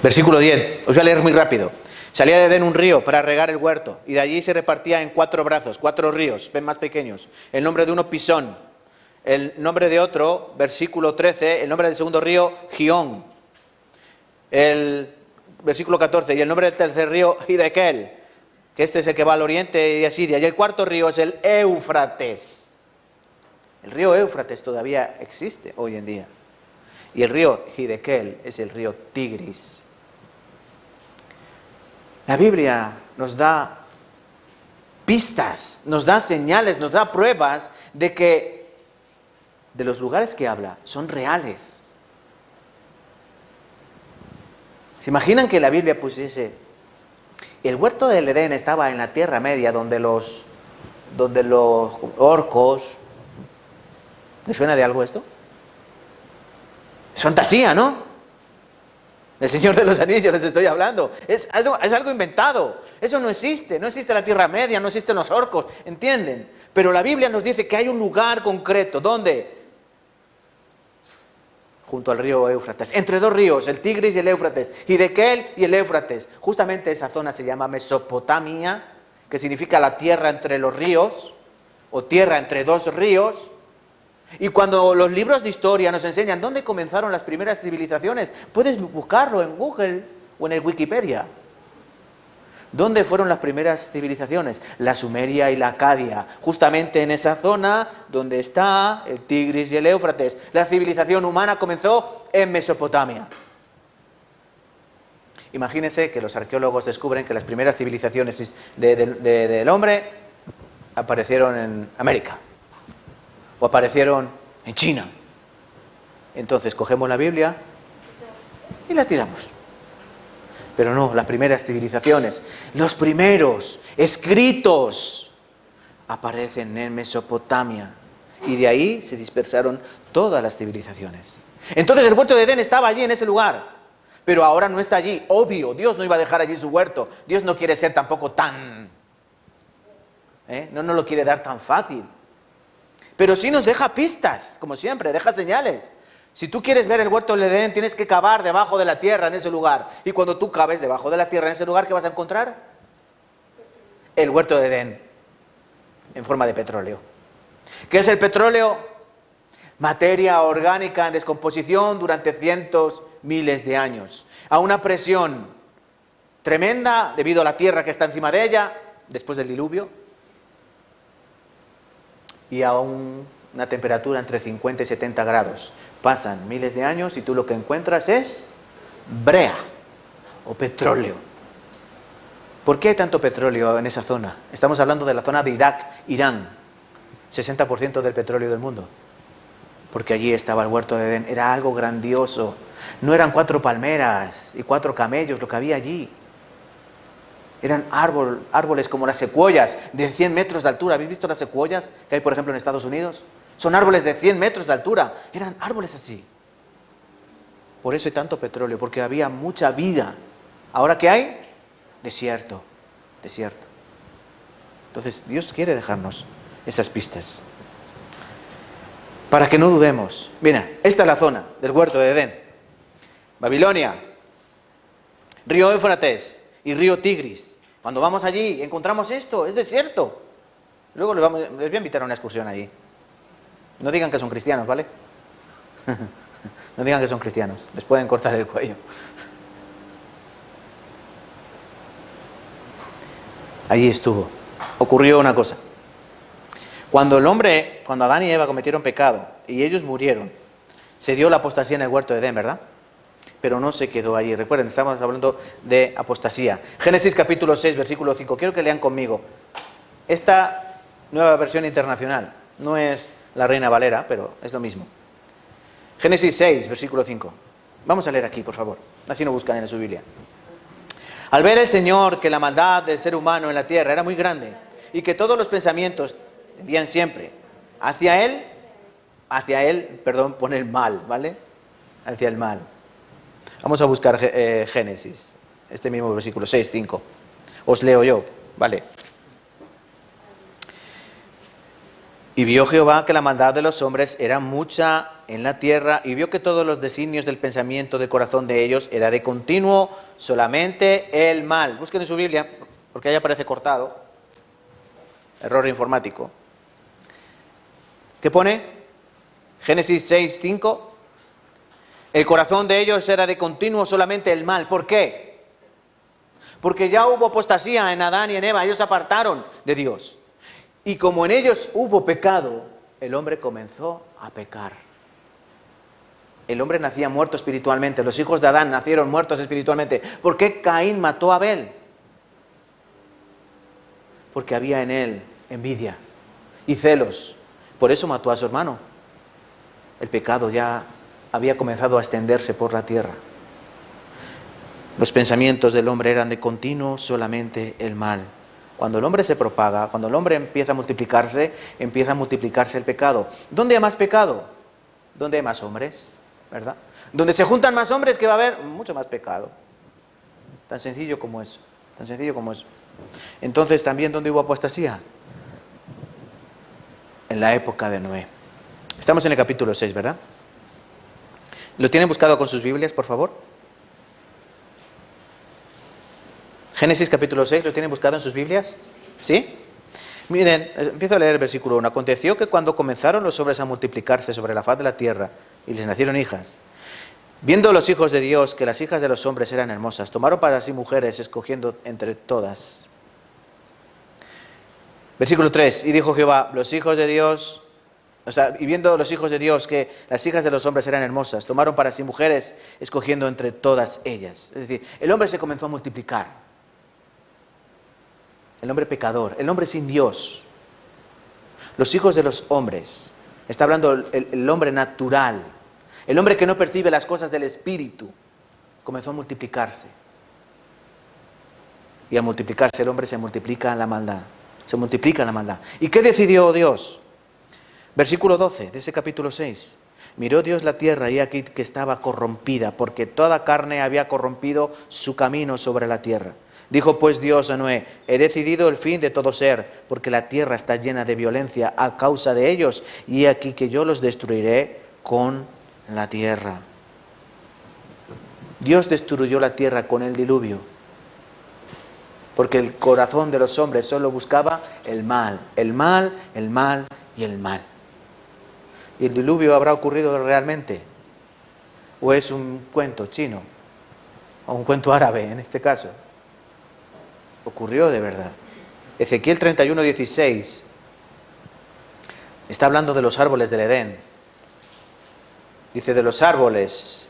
Versículo 10. Os voy a leer muy rápido. Salía de Edén un río para regar el huerto, y de allí se repartía en 4 brazos, 4 ríos, ven más pequeños. El nombre de uno, Pisón. El nombre de otro, versículo 13, el nombre del segundo río, Gión. El versículo 14, y el nombre del tercer río, Hidekel, que este es el que va al oriente y a Siria. Y el cuarto río es el Éufrates. El río Éufrates todavía existe hoy en día. Y el río Hidekel es el río Tigris. La Biblia nos da pistas, nos da señales, nos da pruebas de que de los lugares que habla son reales. ¿Se imaginan que la Biblia pusiese el huerto del Edén estaba en la Tierra Media donde los orcos? ¿Les suena de algo esto? Es fantasía, ¿no? El Señor de los Anillos les estoy hablando. Es algo inventado. Eso no existe. No existe la Tierra Media, no existen los orcos. ¿Entienden? Pero la Biblia nos dice que hay un lugar concreto. ¿Dónde? Junto al río Éufrates. Entre 2 ríos, el Tigris y el Éufrates. Hidekel y el Éufrates. Justamente esa zona se llama Mesopotamia, que significa la tierra entre los ríos, o tierra entre 2 ríos. Y cuando los libros de historia nos enseñan dónde comenzaron las primeras civilizaciones, puedes buscarlo en Google o en el Wikipedia. ¿Dónde fueron las primeras civilizaciones? La Sumeria y la Acadia, justamente en esa zona donde está el Tigris y el Éufrates. La civilización humana comenzó en Mesopotamia. Imagínense que los arqueólogos descubren que las primeras civilizaciones del hombre aparecieron en América. O aparecieron en China. Entonces cogemos la Biblia y la tiramos. Pero no, las primeras civilizaciones, los primeros escritos aparecen en Mesopotamia. Y de ahí se dispersaron todas las civilizaciones. Entonces el huerto de Edén estaba allí en ese lugar. Pero ahora no está allí. Obvio, Dios no iba a dejar allí su huerto. Dios no quiere ser tampoco tan... No nos lo quiere dar tan fácil. Pero sí nos deja pistas, como siempre, deja señales. Si tú quieres ver el huerto del Edén, tienes que cavar debajo de la tierra en ese lugar. Y cuando tú caves debajo de la tierra en ese lugar, ¿qué vas a encontrar? El huerto de Edén, en forma de petróleo. ¿Qué es el petróleo? Materia orgánica en descomposición durante cientos, miles de años. A una presión tremenda, debido a la tierra que está encima de ella, después del diluvio. Y a una temperatura entre 50 y 70 grados. Pasan miles de años y tú lo que encuentras es brea o petróleo. ¿Por qué hay tanto petróleo en esa zona? Estamos hablando de la zona de Irak, Irán. 60% del petróleo del mundo. porque allí estaba el huerto de Edén. Era algo grandioso. No eran 4 palmeras y 4 camellos lo que había allí. Eran árboles como las secuoyas de 100 metros de altura. ¿Habéis visto las secuoyas que hay, por ejemplo, en Estados Unidos? Son árboles de 100 metros de altura. Eran árboles así. Por eso hay tanto petróleo, porque había mucha vida. ¿Ahora qué hay? Desierto. Desierto. Entonces, Dios quiere dejarnos esas pistas para que no dudemos. Mira, esta es la zona del huerto de Edén. Babilonia, río Éufrates y río Tigris. Cuando vamos allí encontramos esto, es desierto. Luego les voy a invitar a una excursión allí. No digan que son cristianos, ¿vale? No digan que son cristianos, les pueden cortar el cuello. Allí estuvo. Ocurrió una cosa. Cuando Adán y Eva cometieron pecado y ellos murieron, se dio la apostasía en el huerto de Edén, ¿verdad? Pero no se quedó allí. Recuerden, estamos hablando de apostasía. Génesis capítulo 6, versículo 5. Quiero que lean conmigo. Esta nueva versión internacional no es la Reina Valera, pero es lo mismo. Génesis 6, versículo 5. Vamos a leer aquí, por favor. Así no buscan en su Biblia. Al ver el Señor que la maldad del ser humano en la tierra era muy grande y que todos los pensamientos tendían siempre hacia él, pone el mal, ¿vale? Hacia el mal. Vamos a buscar Génesis, este mismo versículo 6, 5. Os leo yo, ¿vale? Y vio Jehová que la maldad de los hombres era mucha en la tierra, y vio que todos los designios del pensamiento del corazón de ellos era de continuo solamente el mal. Busquen en su Biblia, porque ahí aparece cortado. Error informático. ¿Qué pone? Génesis 6, 5. El corazón de ellos era de continuo solamente el mal. ¿Por qué? Porque ya hubo apostasía en Adán y en Eva. Ellos se apartaron de Dios. Y como en ellos hubo pecado, el hombre comenzó a pecar. El hombre nacía muerto espiritualmente. Los hijos de Adán nacieron muertos espiritualmente. ¿Por qué Caín mató a Abel? Porque había en él envidia y celos. Por eso mató a su hermano. El pecado ya había comenzado a extenderse por la tierra. Los pensamientos del hombre eran de continuo solamente el mal. Cuando el hombre se propaga, cuando el hombre empieza a multiplicarse el pecado. ¿Dónde hay más pecado? ¿Dónde hay más hombres? ¿Verdad? Donde se juntan más hombres, que va a haber mucho más pecado. Tan sencillo como eso. Tan sencillo como eso. Entonces, también, ¿dónde hubo apostasía? En la época de Noé. Estamos en el capítulo 6, ¿verdad? ¿Lo tienen buscado con sus Biblias, por favor? Génesis capítulo 6, ¿lo tienen buscado en sus Biblias? ¿Sí? Miren, empiezo a leer el versículo 1. Aconteció que cuando comenzaron los hombres a multiplicarse sobre la faz de la tierra y les nacieron hijas, viendo los hijos de Dios que las hijas de los hombres eran hermosas, tomaron para sí mujeres, escogiendo entre todas. Versículo 3. Y dijo Jehová, los hijos de Dios, y viendo los hijos de Dios que las hijas de los hombres eran hermosas, tomaron para sí mujeres, escogiendo entre todas ellas. Es decir, el hombre se comenzó a multiplicar. El hombre pecador, el hombre sin Dios. Los hijos de los hombres. Está hablando el hombre natural. El hombre que no percibe las cosas del Espíritu. Comenzó a multiplicarse. Y al multiplicarse el hombre se multiplica en la maldad. Se multiplica en la maldad. ¿Y qué decidió Dios? Versículo 12 de ese capítulo 6. Miró Dios la tierra y aquí que estaba corrompida, porque toda carne había corrompido su camino sobre la tierra. Dijo pues Dios a Noé, he decidido el fin de todo ser, porque la tierra está llena de violencia a causa de ellos, y he aquí que yo los destruiré con la tierra. Dios destruyó la tierra con el diluvio, porque el corazón de los hombres solo buscaba el mal, el mal, el mal y el mal. ¿Y el diluvio habrá ocurrido realmente? ¿O es un cuento chino? ¿O un cuento árabe en este caso? Ocurrió de verdad. Ezequiel 31:16 está hablando de los árboles del Edén. Dice, de los árboles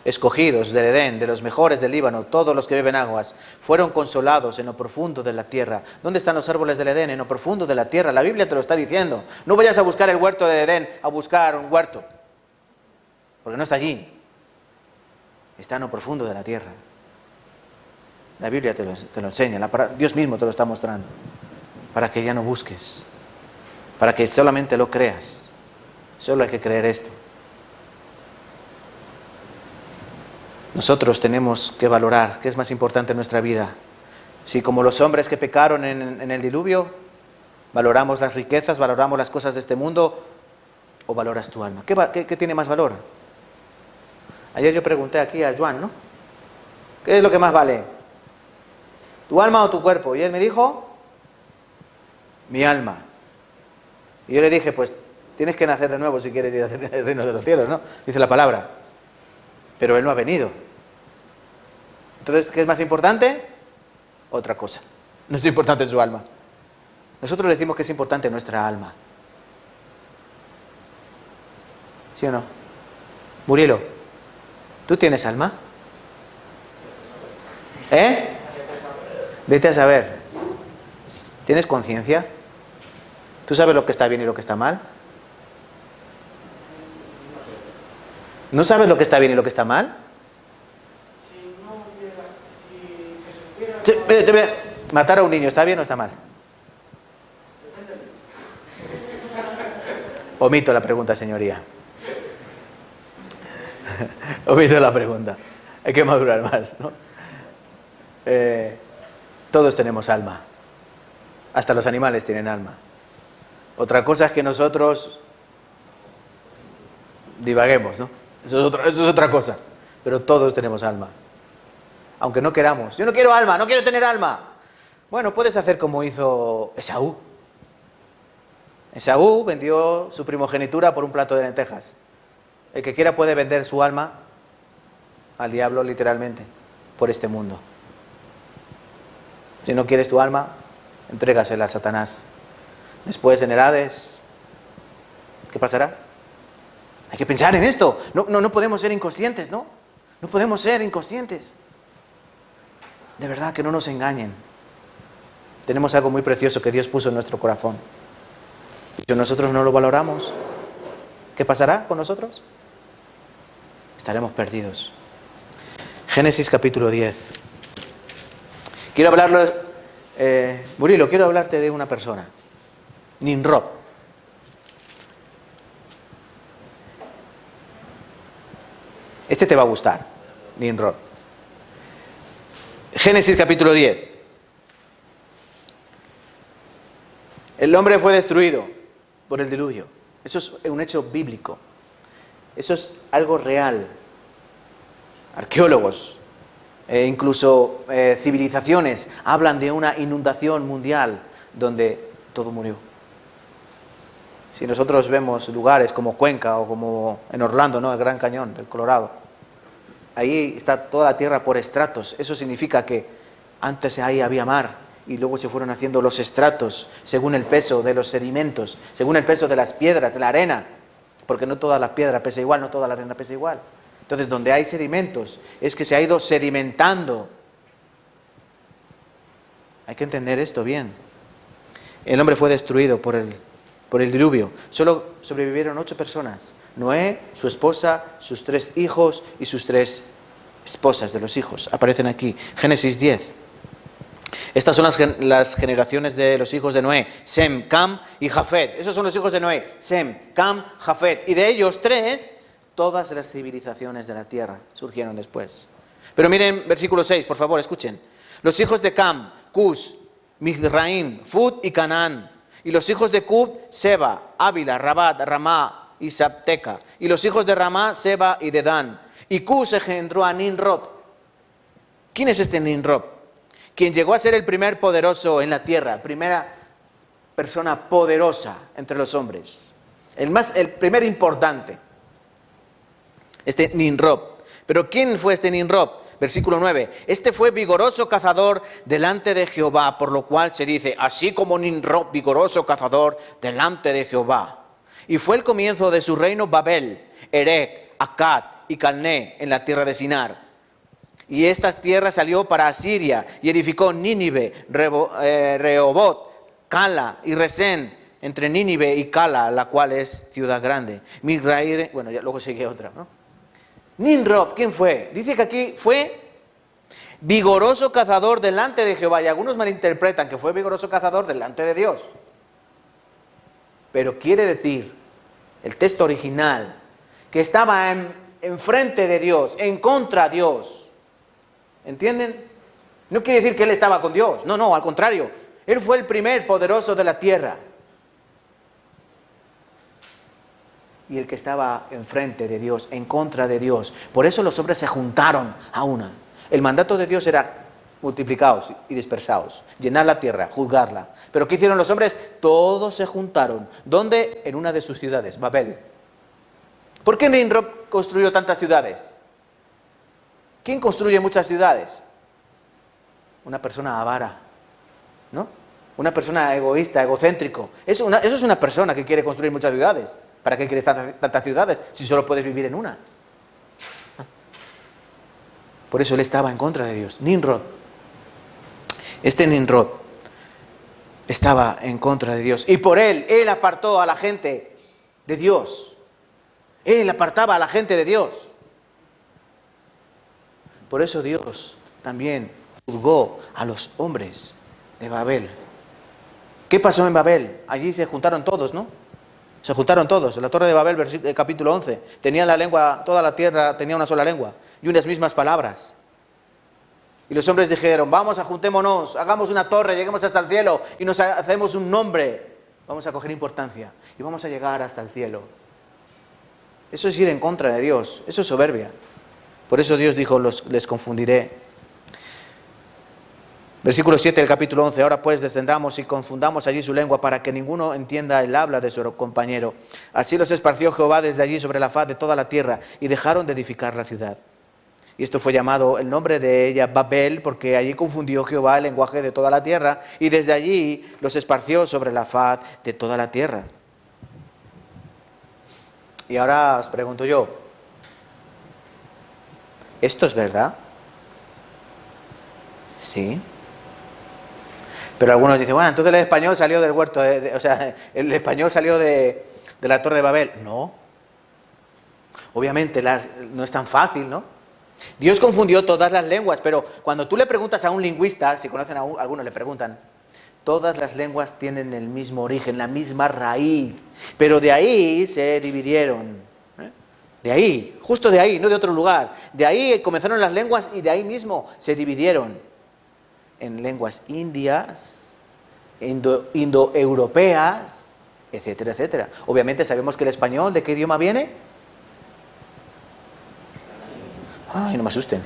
escogidos del Edén, de los mejores del Líbano, todos los que beben aguas, fueron consolados en lo profundo de la tierra. ¿Dónde están los árboles del Edén? En lo profundo de la tierra. La Biblia te lo está diciendo. No vayas a buscar el huerto de Edén, a buscar un huerto, porque no está allí. Está en lo profundo de la tierra. La Biblia te lo enseña, Dios mismo te lo está mostrando, para que ya no busques, para que solamente lo creas. Solo hay que creer esto. Nosotros tenemos que valorar qué es más importante en nuestra vida. Si como los hombres que pecaron en el diluvio, valoramos las riquezas, valoramos las cosas de este mundo, o valoras tu alma. ¿Qué tiene más valor? Ayer yo pregunté aquí a Joan, ¿no? ¿Qué es lo que más vale? ¿Tu alma o tu cuerpo? Y él me dijo, mi alma. Y yo le dije, pues tienes que nacer de nuevo si quieres ir al reino de los cielos, ¿no? Dice la palabra. Pero él no ha venido. Entonces, ¿qué es más importante? Otra cosa. No es importante su alma. Nosotros le decimos que es importante nuestra alma. ¿Sí o no? Murielo, ¿tú tienes alma? Vete a saber. ¿Tienes conciencia? ¿Tú sabes lo que está bien y lo que está mal? ¿No sabes lo que está bien y lo que está mal? Matar a un niño, ¿está bien o está mal? Omito la pregunta, señoría. Omito la pregunta. Hay que madurar más, ¿no? Todos tenemos alma. Hasta los animales tienen alma. Otra cosa es que nosotros divaguemos, ¿no? Eso es otra cosa. Pero todos tenemos alma. Aunque no queramos. Yo no quiero alma, no quiero tener alma. Bueno, puedes hacer como hizo Esaú. Esaú vendió su primogenitura por un plato de lentejas. El que quiera puede vender su alma al diablo, literalmente, por este mundo. Si no quieres tu alma, entrégasela a Satanás. Después en el Hades, ¿qué pasará? Hay que pensar en esto. No podemos ser inconscientes, ¿no? No podemos ser inconscientes. De verdad, que no nos engañen. Tenemos algo muy precioso que Dios puso en nuestro corazón. Y si nosotros no lo valoramos, ¿qué pasará con nosotros? Estaremos perdidos. Génesis capítulo 10. Quiero hablarles, Murilo, quiero hablarte de una persona. Nimrod. Este te va a gustar, Nimrod. Génesis capítulo 10. El hombre fue destruido por el diluvio. Eso es un hecho bíblico. Eso es algo real. Arqueólogos, incluso civilizaciones, hablan de una inundación mundial donde todo murió. Si nosotros vemos lugares como Cuenca o como en Orlando, ¿no? El Gran Cañón del Colorado, ahí está toda la tierra por estratos. Eso significa que antes ahí había mar y luego se fueron haciendo los estratos según el peso de los sedimentos, según el peso de las piedras, de la arena, porque no toda la piedra pesa igual, no toda la arena pesa igual. Entonces, donde hay sedimentos, es que se ha ido sedimentando. Hay que entender esto bien. El hombre fue destruido por el diluvio. Solo sobrevivieron 8 personas. Noé, su esposa, sus 3 hijos y sus 3 esposas de los hijos. Aparecen aquí. Génesis 10. Estas son las generaciones de los hijos de Noé. Sem, Cam y Jafet. Esos son los hijos de Noé. Sem, Cam, Jafet. Y de ellos 3... todas las civilizaciones de la tierra surgieron después. Pero miren versículo 6, por favor, escuchen. Los hijos de Cam, Cus, Mizraim, Fut y Canaán. Y los hijos de Cub, Seba, Ávila, Rabat, Ramá y Sabteca. Y los hijos de Ramá, Seba y Dedán. Y Cus engendró a Nimrod. ¿Quién es este Nimrod? Quien llegó a ser el primer poderoso en la tierra, primera persona poderosa entre los hombres. El primer importante. Este Nimrod. ¿Pero quién fue este Nimrod? Versículo 9. Este fue vigoroso cazador delante de Jehová, por lo cual se dice, así como Nimrod, vigoroso cazador delante de Jehová. Y fue el comienzo de su reino Babel, Erech, Akkad y Calné en la tierra de Sinar. Y esta tierra salió para Asiria y edificó Nínive, Rehobot, Cala y Resén, entre Nínive y Cala, la cual es ciudad grande. Misraim, bueno, ya luego sigue otra, ¿no? Nimrod, ¿quién fue? Dice que aquí fue vigoroso cazador delante de Jehová, y algunos malinterpretan que fue vigoroso cazador delante de Dios. Pero quiere decir, el texto original, que estaba enfrente de Dios, en contra de Dios. ¿Entienden? No quiere decir que él estaba con Dios, no, al contrario. Él fue el primer poderoso de la tierra. Y el que estaba enfrente de Dios, en contra de Dios. Por eso los hombres se juntaron a una. El mandato de Dios era multiplicaos y dispersaos, llenar la tierra, juzgarla. Pero ¿qué hicieron los hombres? Todos se juntaron. ¿Dónde? En una de sus ciudades, Babel. ¿Por qué Nimrod construyó tantas ciudades? ¿Quién construye muchas ciudades? Una persona avara, ¿no? Una persona egoísta, egocéntrico. Eso es una persona que quiere construir muchas ciudades. ¿Para qué quieres tantas ciudades si solo puedes vivir en una? Por eso él estaba en contra de Dios. Nimrod. Este Nimrod estaba en contra de Dios. Y por él apartó a la gente de Dios. Él apartaba a la gente de Dios. Por eso Dios también juzgó a los hombres de Babel. ¿Qué pasó en Babel? Allí se juntaron todos, ¿no? Se juntaron todos. En la Torre de Babel, capítulo 11. Tenían la lengua, toda la tierra tenía una sola lengua y unas mismas palabras. Y los hombres dijeron, vamos, juntémonos, hagamos una torre, lleguemos hasta el cielo y nos hacemos un nombre. Vamos a coger importancia y vamos a llegar hasta el cielo. Eso es ir en contra de Dios, eso es soberbia. Por eso Dios dijo, les confundiré. Versículo 7 del capítulo 11. Ahora pues descendamos y confundamos allí su lengua para que ninguno entienda el habla de su compañero. Así los esparció Jehová desde allí sobre la faz de toda la tierra y dejaron de edificar la ciudad. Y esto fue llamado el nombre de ella Babel, porque allí confundió Jehová el lenguaje de toda la tierra y desde allí los esparció sobre la faz de toda la tierra. Y ahora os pregunto yo, ¿esto es verdad? Sí. Pero algunos dicen, bueno, entonces el español salió del huerto, el español salió de la Torre de Babel. No. Obviamente no es tan fácil, ¿no? Dios confundió todas las lenguas, pero cuando tú le preguntas a un lingüista, si conocen a algunos le preguntan, todas las lenguas tienen el mismo origen, la misma raíz, pero de ahí se dividieron. De ahí, justo de ahí, no de otro lugar. De ahí comenzaron las lenguas y de ahí mismo se dividieron en lenguas indias, indoeuropeas, etcétera, etcétera. Obviamente sabemos que el español, ¿de qué idioma viene? Ay, no me asusten.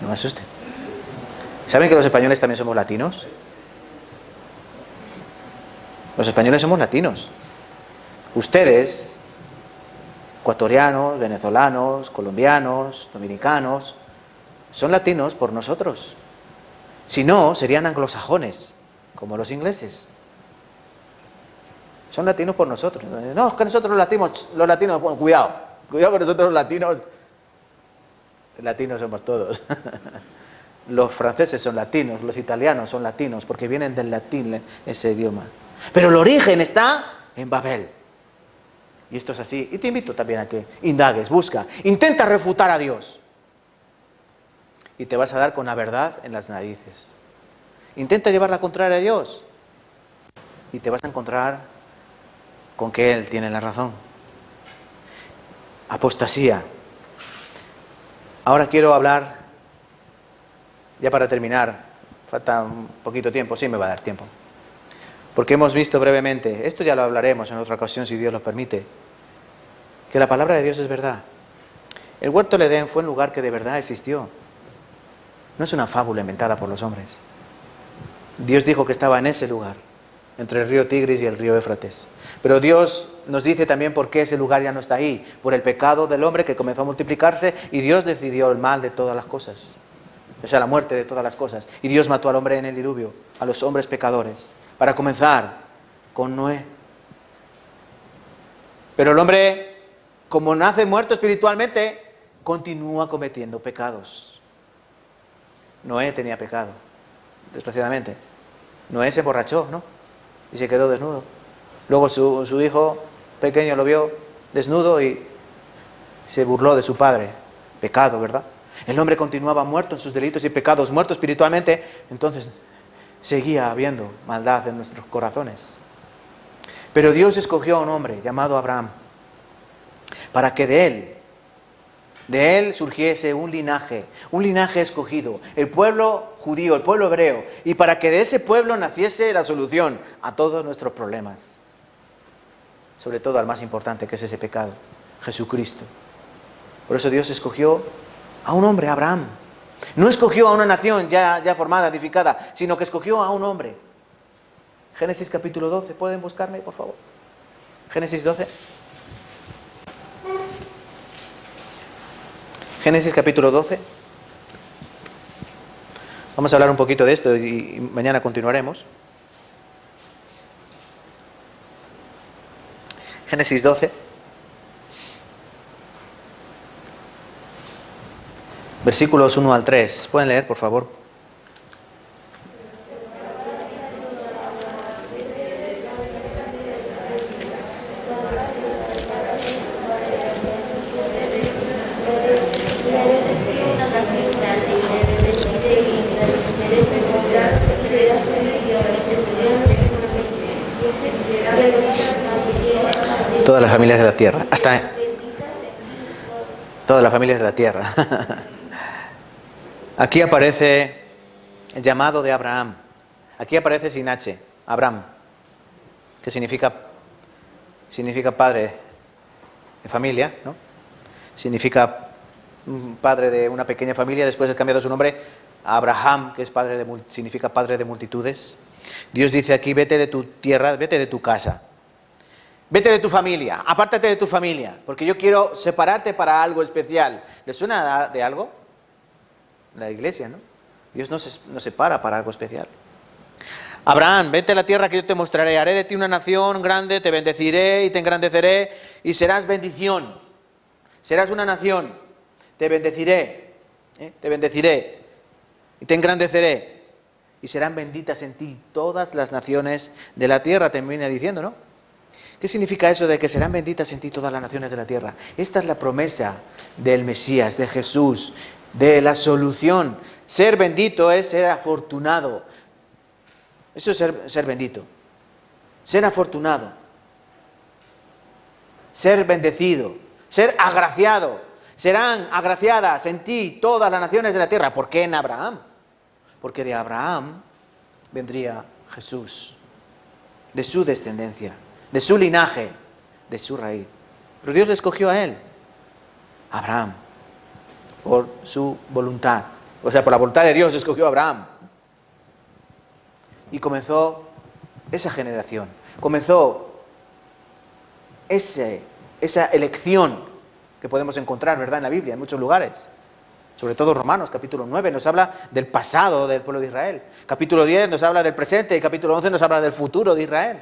No me asusten. ¿Saben que los españoles también somos latinos? Los españoles somos latinos. Ustedes, ecuatorianos, venezolanos, colombianos, dominicanos, son latinos por nosotros. Si no, serían anglosajones, como los ingleses. Son latinos por nosotros. No, es que nosotros los latinos, bueno, cuidado con nosotros los latinos somos todos. Los franceses son latinos, los italianos son latinos, porque vienen del latín ese idioma. Pero el origen está en Babel. Y esto es así. Y te invito también a que indagues, busca, intenta refutar a Dios. Y te vas a dar con la verdad en las narices. Intenta llevar la contraria a Dios. Y te vas a encontrar con que Él tiene la razón. Apostasía. Ahora quiero hablar, ya para terminar, falta un poquito tiempo, sí me va a dar tiempo. Porque hemos visto brevemente, esto ya lo hablaremos en otra ocasión si Dios lo permite, que la palabra de Dios es verdad. El huerto del Edén fue un lugar que de verdad existió. No es una fábula inventada por los hombres. Dios dijo que estaba en ese lugar, entre el río Tigris y el río Éufrates. Pero Dios nos dice también por qué ese lugar ya no está ahí. Por el pecado del hombre que comenzó a multiplicarse y Dios decidió el mal de todas las cosas. O sea, la muerte de todas las cosas. Y Dios mató al hombre en el diluvio, a los hombres pecadores. Para comenzar con Noé. Pero el hombre como nace muerto espiritualmente, continúa cometiendo pecados. Noé tenía pecado, desgraciadamente. Noé se emborrachó, ¿no? Y se quedó desnudo. Luego su hijo pequeño lo vio desnudo y se burló de su padre. Pecado, ¿verdad? El hombre continuaba muerto en sus delitos y pecados, muerto espiritualmente, entonces seguía habiendo maldad en nuestros corazones. Pero Dios escogió a un hombre llamado Abraham para que de él surgiese un linaje escogido, el pueblo judío, el pueblo hebreo, y para que de ese pueblo naciese la solución a todos nuestros problemas, sobre todo al más importante, que es ese pecado, Jesucristo. Por eso Dios escogió a un hombre, Abraham. No escogió a una nación ya formada, edificada, sino que escogió a un hombre. Génesis capítulo 12, ¿pueden buscarme, por favor? Génesis 12. Génesis capítulo 12. Vamos a hablar un poquito de esto y mañana continuaremos. Génesis 12. Versículos 1 al 3. ¿Pueden leer, por favor? Todas las familias de la tierra. Todas las familias de la tierra. Aquí aparece el llamado de Abraham. Aquí aparece sin H, Abraham, que significa padre de familia, ¿no? Significa padre de una pequeña familia. Después ha cambiado su nombre a Abraham, que es significa padre de multitudes. Dios dice aquí: vete de tu tierra, vete de tu casa, vete de tu familia, apártate de tu familia, porque yo quiero separarte para algo especial. ¿Les suena de algo? La iglesia, ¿no? Dios nos separa para algo especial. Abraham, vete a la tierra que yo te mostraré, haré de ti una nación grande, te bendeciré y te engrandeceré y serás bendición. Serás una nación, te bendeciré y te engrandeceré y serán benditas en ti todas las naciones de la tierra, termina diciendo, ¿no? ¿Qué significa eso de que serán benditas en ti todas las naciones de la tierra? Esta es la promesa del Mesías, de Jesús, de la solución. Ser bendito es ser afortunado. Eso es ser bendito. Ser afortunado. Ser bendecido. Ser agraciado. Serán agraciadas en ti todas las naciones de la tierra. ¿Por qué en Abraham? Porque de Abraham vendría Jesús. De su descendencia, de su linaje, de su raíz. Pero Dios le escogió a él, Abraham, por su voluntad. O sea, por la voluntad de Dios escogió a Abraham. Y comenzó esa generación. Comenzó esa elección que podemos encontrar, ¿verdad?, en la Biblia, en muchos lugares. Sobre todo Romanos, capítulo 9, nos habla del pasado del pueblo de Israel. Capítulo 10 nos habla del presente y capítulo 11 nos habla del futuro de Israel.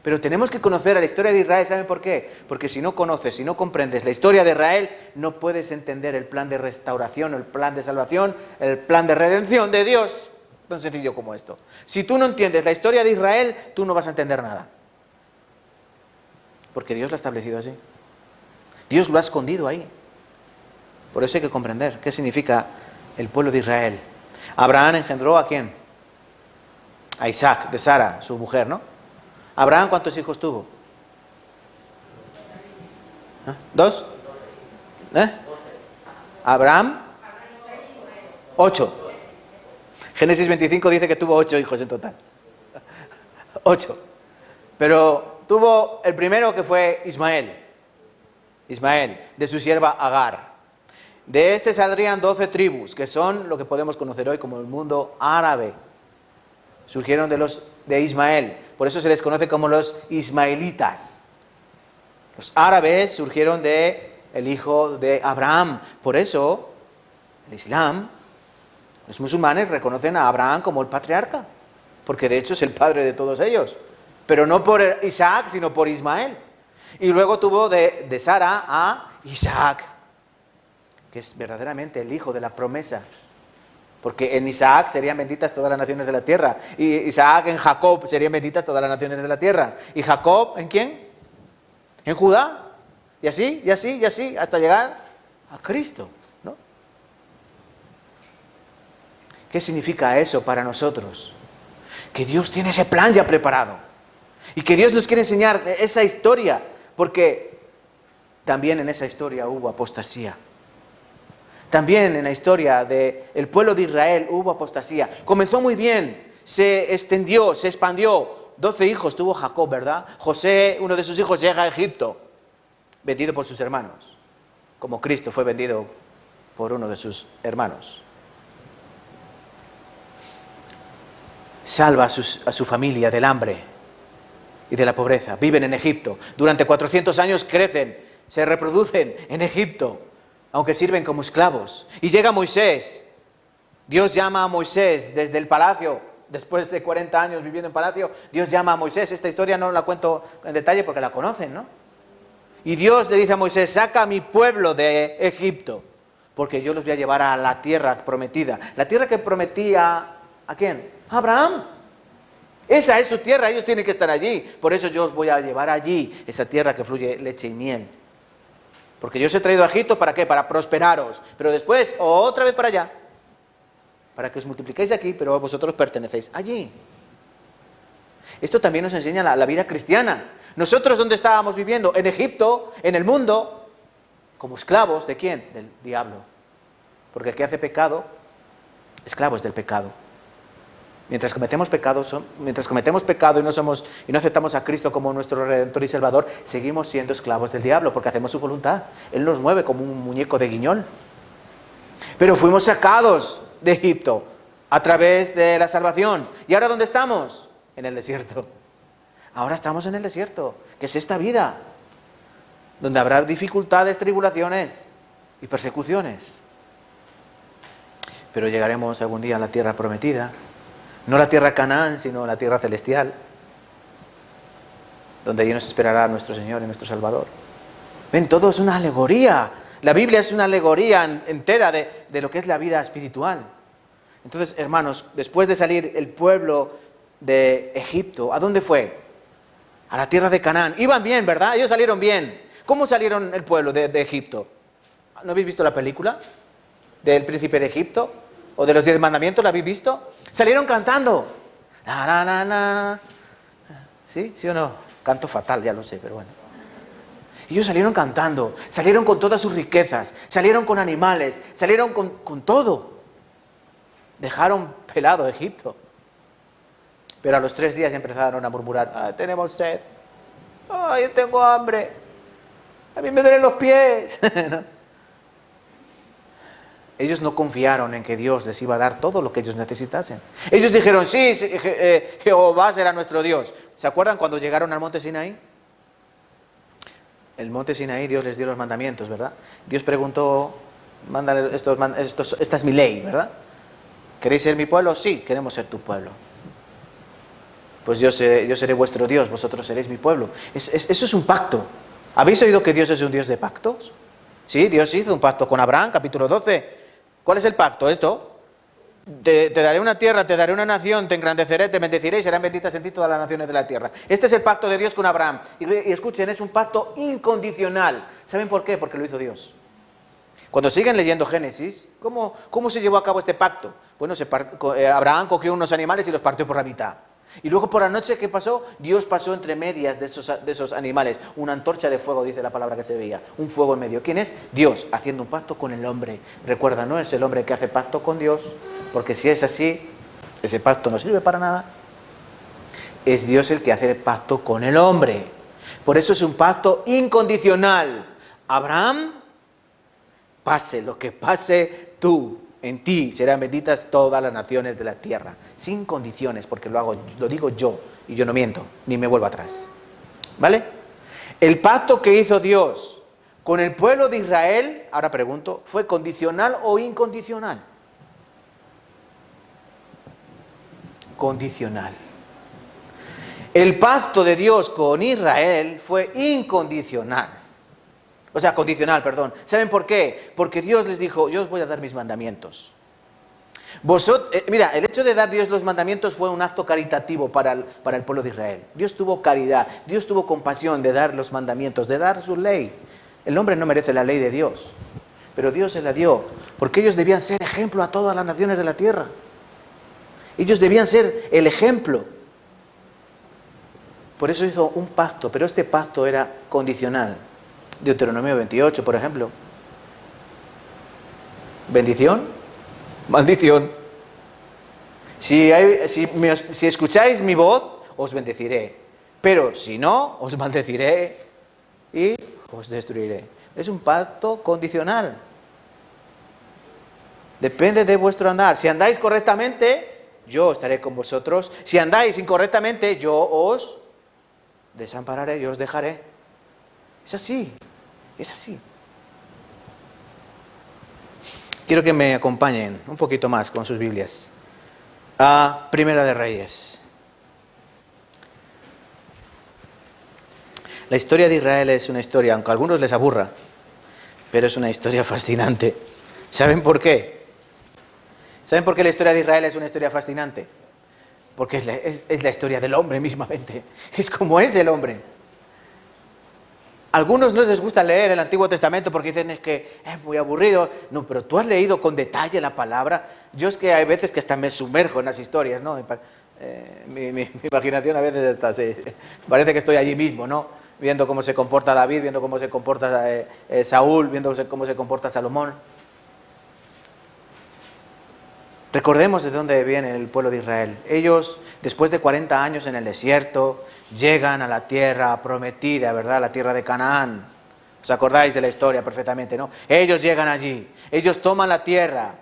Pero tenemos que conocer a la historia de Israel. ¿Saben por qué? Porque si no conoces, si no comprendes la historia de Israel, no puedes entender el plan de restauración, el plan de salvación, el plan de redención de Dios. Tan sencillo como esto. Si tú no entiendes la historia de Israel, tú no vas a entender nada. Porque Dios lo ha establecido así. Dios lo ha escondido ahí. Por eso hay que comprender qué significa el pueblo de Israel. Abraham engendró ¿a quién? A Isaac, de Sara, su mujer, ¿no? Abraham, ¿cuántos hijos tuvo? ¿2? Abraham, 8. Génesis 25 dice que tuvo 8 hijos en total. 8. Pero tuvo el primero, que fue Ismael, de su sierva Agar. De este saldrían 12 tribus, que son lo que podemos conocer hoy como el mundo árabe. Surgieron de Ismael, por eso se les conoce como los ismaelitas. Los árabes surgieron del hijo de Abraham. Por eso el Islam, los musulmanes reconocen a Abraham como el patriarca, porque de hecho es el padre de todos ellos, pero no por Isaac, sino por Ismael. Y luego tuvo de Sara a Isaac, que es verdaderamente el hijo de la promesa. Porque en Isaac serían benditas todas las naciones de la tierra. Y Isaac en Jacob serían benditas todas las naciones de la tierra. ¿Y Jacob en quién? En Judá. Y así, y así, y así, hasta llegar a Cristo, ¿no? ¿Qué significa eso para nosotros? Que Dios tiene ese plan ya preparado. Y que Dios nos quiere enseñar esa historia. Porque también en esa historia hubo apostasía. También en la historia del pueblo de Israel hubo apostasía. Comenzó muy bien, se extendió, se expandió. 12 hijos tuvo Jacob, ¿verdad? José, uno de sus hijos, llega a Egipto, vendido por sus hermanos, como Cristo fue vendido por uno de sus hermanos. Salva a su familia del hambre y de la pobreza. Viven en Egipto. Durante 400 años crecen, se reproducen en Egipto, aunque sirven como esclavos. Y llega Moisés. Dios llama a Moisés desde el palacio. Después de 40 años viviendo en palacio, Dios llama a Moisés. Esta historia no la cuento en detalle porque la conocen, ¿no? Y Dios le dice a Moisés, saca a mi pueblo de Egipto, porque yo los voy a llevar a la tierra prometida. La tierra que prometía, ¿a quién? A Abraham. Esa es su tierra, ellos tienen que estar allí. Por eso yo os voy a llevar allí, esa tierra que fluye leche y miel. Porque yo os he traído a Egipto, ¿para qué? Para prosperaros. Pero después, otra vez para allá. Para que os multipliquéis aquí, pero vosotros pertenecéis allí. Esto también nos enseña la vida cristiana. Nosotros, ¿dónde estábamos viviendo? En Egipto, en el mundo, como esclavos, ¿de quién? Del diablo. Porque el que hace pecado, esclavo es del pecado. Mientras cometemos pecado y no aceptamos a Cristo como nuestro Redentor y Salvador, seguimos siendo esclavos del diablo porque hacemos su voluntad. Él nos mueve como un muñeco de guiñol. Pero fuimos sacados de Egipto a través de la salvación. ¿Y ahora dónde estamos? En el desierto. Ahora estamos en el desierto, que es esta vida, donde habrá dificultades, tribulaciones y persecuciones. Pero llegaremos algún día a la tierra prometida. No la tierra Canaán, sino la tierra celestial, donde allí nos esperará nuestro Señor y nuestro Salvador. Ven, todo es una alegoría. La Biblia es una alegoría entera de lo que es la vida espiritual. Entonces, hermanos, después de salir el pueblo de Egipto, ¿a dónde fue? A la tierra de Canaán. Iban bien, ¿verdad? Ellos salieron bien. ¿Cómo salieron el pueblo de Egipto? ¿No habéis visto la película del príncipe de Egipto? ¿O de los 10 mandamientos? ¿La habéis visto? Salieron cantando. Na, na, na, na. ¿Sí? ¿Sí o no? Canto fatal, ya lo sé, pero bueno. Ellos salieron cantando, salieron con todas sus riquezas, salieron con animales, salieron con todo. Dejaron pelado Egipto. Pero a los 3 días empezaron a murmurar, tenemos sed, yo tengo hambre, a mí me duelen los pies. ¿No? Ellos no confiaron en que Dios les iba a dar todo lo que ellos necesitasen. Ellos dijeron, sí, Jehová será nuestro Dios. ¿Se acuerdan cuando llegaron al monte Sinaí? El monte Sinaí, Dios les dio los mandamientos, ¿verdad? Dios preguntó, mándale esta es mi ley, ¿verdad? ¿Queréis ser mi pueblo? Sí, queremos ser tu pueblo. Pues yo seré vuestro Dios, vosotros seréis mi pueblo. Eso es un pacto. ¿Habéis oído que Dios es un Dios de pactos? Sí, Dios hizo un pacto con Abraham, capítulo 12. ¿Cuál es el pacto? Esto. Te daré una tierra, te daré una nación, te engrandeceré, te bendeciré y serán benditas en ti todas las naciones de la tierra. Este es el pacto de Dios con Abraham. Y escuchen, es un pacto incondicional. ¿Saben por qué? Porque lo hizo Dios. Cuando siguen leyendo Génesis, ¿cómo se llevó a cabo este pacto? Bueno, Abraham cogió unos animales y los partió por la mitad. Y luego por la noche, ¿qué pasó? Dios pasó entre medias de esos animales. Una antorcha de fuego, dice la palabra que se veía. Un fuego en medio. ¿Quién es? Dios, haciendo un pacto con el hombre. Recuerda, no es el hombre que hace pacto con Dios, porque si es así, ese pacto no sirve para nada. Es Dios el que hace el pacto con el hombre. Por eso es un pacto incondicional. Abraham, pase lo que pase tú, en ti serán benditas todas las naciones de la tierra, sin condiciones, porque lo digo yo, y yo no miento, ni me vuelvo atrás. ¿Vale? El pacto que hizo Dios con el pueblo de Israel, ahora pregunto, ¿fue condicional o incondicional? Condicional. El pacto de Dios con Israel fue incondicional. O sea, condicional, perdón. ¿Saben por qué? Porque Dios les dijo, yo os voy a dar mis mandamientos. Mira, el hecho de dar Dios los mandamientos fue un acto caritativo para el pueblo de Israel. Dios tuvo caridad, Dios tuvo compasión de dar los mandamientos, de dar su ley. El hombre no merece la ley de Dios, pero Dios se la dio, porque ellos debían ser ejemplo a todas las naciones de la tierra. Ellos debían ser el ejemplo. Por eso hizo un pacto, pero este pacto era condicional. Deuteronomio 28, por ejemplo. Bendición, maldición. Si escucháis mi voz, os bendeciré. Pero si no, os maldeciré y os destruiré. Es un pacto condicional. Depende de vuestro andar. Si andáis correctamente, yo estaré con vosotros. Si andáis incorrectamente, yo os desampararé, yo os dejaré. Es así, es así. Quiero que me acompañen un poquito más con sus Biblias a Primera de Reyes. La historia de Israel es una historia, aunque a algunos les aburra, pero es una historia fascinante. ¿Saben por qué? ¿Saben por qué la historia de Israel es una historia fascinante? Porque es la historia del hombre mismamente. Es como es el hombre. A algunos no les gusta leer el Antiguo Testamento porque dicen es que es muy aburrido. No, pero tú has leído con detalle la palabra. Yo es que hay veces que hasta me sumerjo en las historias, ¿no? Mi imaginación a veces está así. Parece que estoy allí mismo, ¿no? Viendo cómo se comporta David, viendo cómo se comporta Saúl, viendo cómo se comporta Salomón. Recordemos de dónde viene el pueblo de Israel. Ellos, después de 40 años en el desierto, llegan a la tierra prometida, ¿verdad? La tierra de Canaán. ¿Os acordáis de la historia perfectamente, no? Ellos llegan allí, ellos toman la tierra.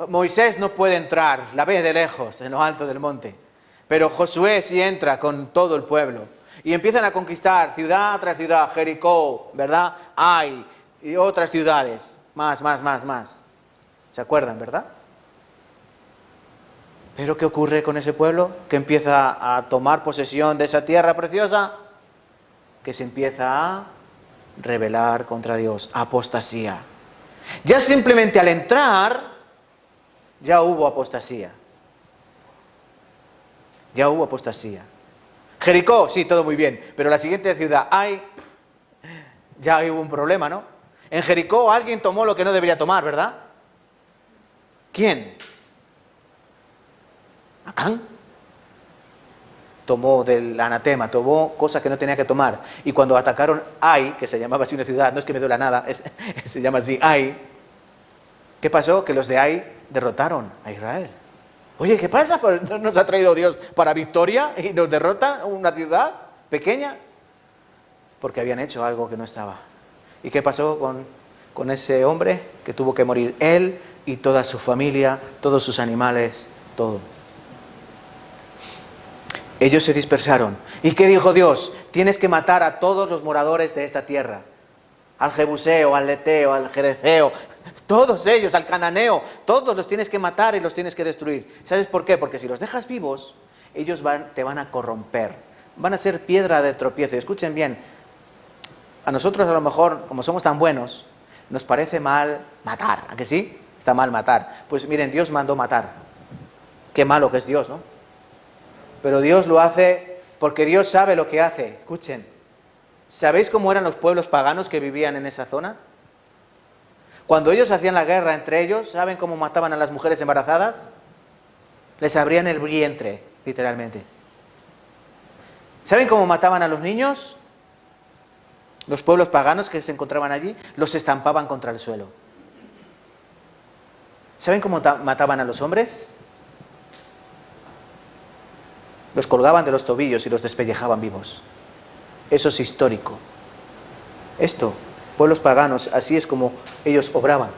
Moisés no puede entrar, la ve de lejos, en lo alto del monte. Pero Josué sí entra con todo el pueblo. Y empiezan a conquistar ciudad tras ciudad, Jericó, ¿verdad? Ai, y otras ciudades. Más. ¿Se acuerdan, verdad? Pero ¿qué ocurre con ese pueblo? Que empieza a tomar posesión de esa tierra preciosa, que se empieza a rebelar contra Dios, apostasía. Ya simplemente al entrar, ya hubo apostasía. Ya hubo apostasía. Jericó, sí, todo muy bien, pero la siguiente ciudad, Ai, ya hubo un problema, ¿no? En Jericó alguien tomó lo que no debería tomar, ¿verdad? ¿Quién? Acán tomó del anatema, tomó cosas que no tenía que tomar. Y cuando atacaron Ai, que se llamaba así una ciudad, no es que me duela nada, se llama así Ai, ¿qué pasó? Que los de Ai derrotaron a Israel. Oye, ¿qué pasa? Pues ¿no nos ha traído Dios para victoria y nos derrota una ciudad pequeña? Porque habían hecho algo que no estaba. ¿Y qué pasó con ese hombre que tuvo que morir? Él y toda su familia, todos sus animales, todo. Ellos se dispersaron. ¿Y qué dijo Dios? Tienes que matar a todos los moradores de esta tierra. Al Jebuseo, al Leteo, al Jereceo, todos ellos, al Cananeo, todos los tienes que matar y los tienes que destruir. ¿Sabes por qué? Porque si los dejas vivos, ellos te van a corromper. Van a ser piedra de tropiezo. Y escuchen bien, a nosotros a lo mejor, como somos tan buenos, nos parece mal matar. ¿A que sí? Está mal matar. Pues miren, Dios mandó matar. Qué malo que es Dios, ¿no? Pero Dios lo hace porque Dios sabe lo que hace. Escuchen, ¿sabéis cómo eran los pueblos paganos que vivían en esa zona? Cuando ellos hacían la guerra entre ellos, ¿saben cómo mataban a las mujeres embarazadas? Les abrían el vientre, literalmente. ¿Saben cómo mataban a los niños? Los pueblos paganos que se encontraban allí, los estampaban contra el suelo. ¿Saben cómo mataban a los hombres? Los colgaban de los tobillos y los despellejaban vivos. Eso es histórico. Esto, pueblos paganos, así es como ellos obraban.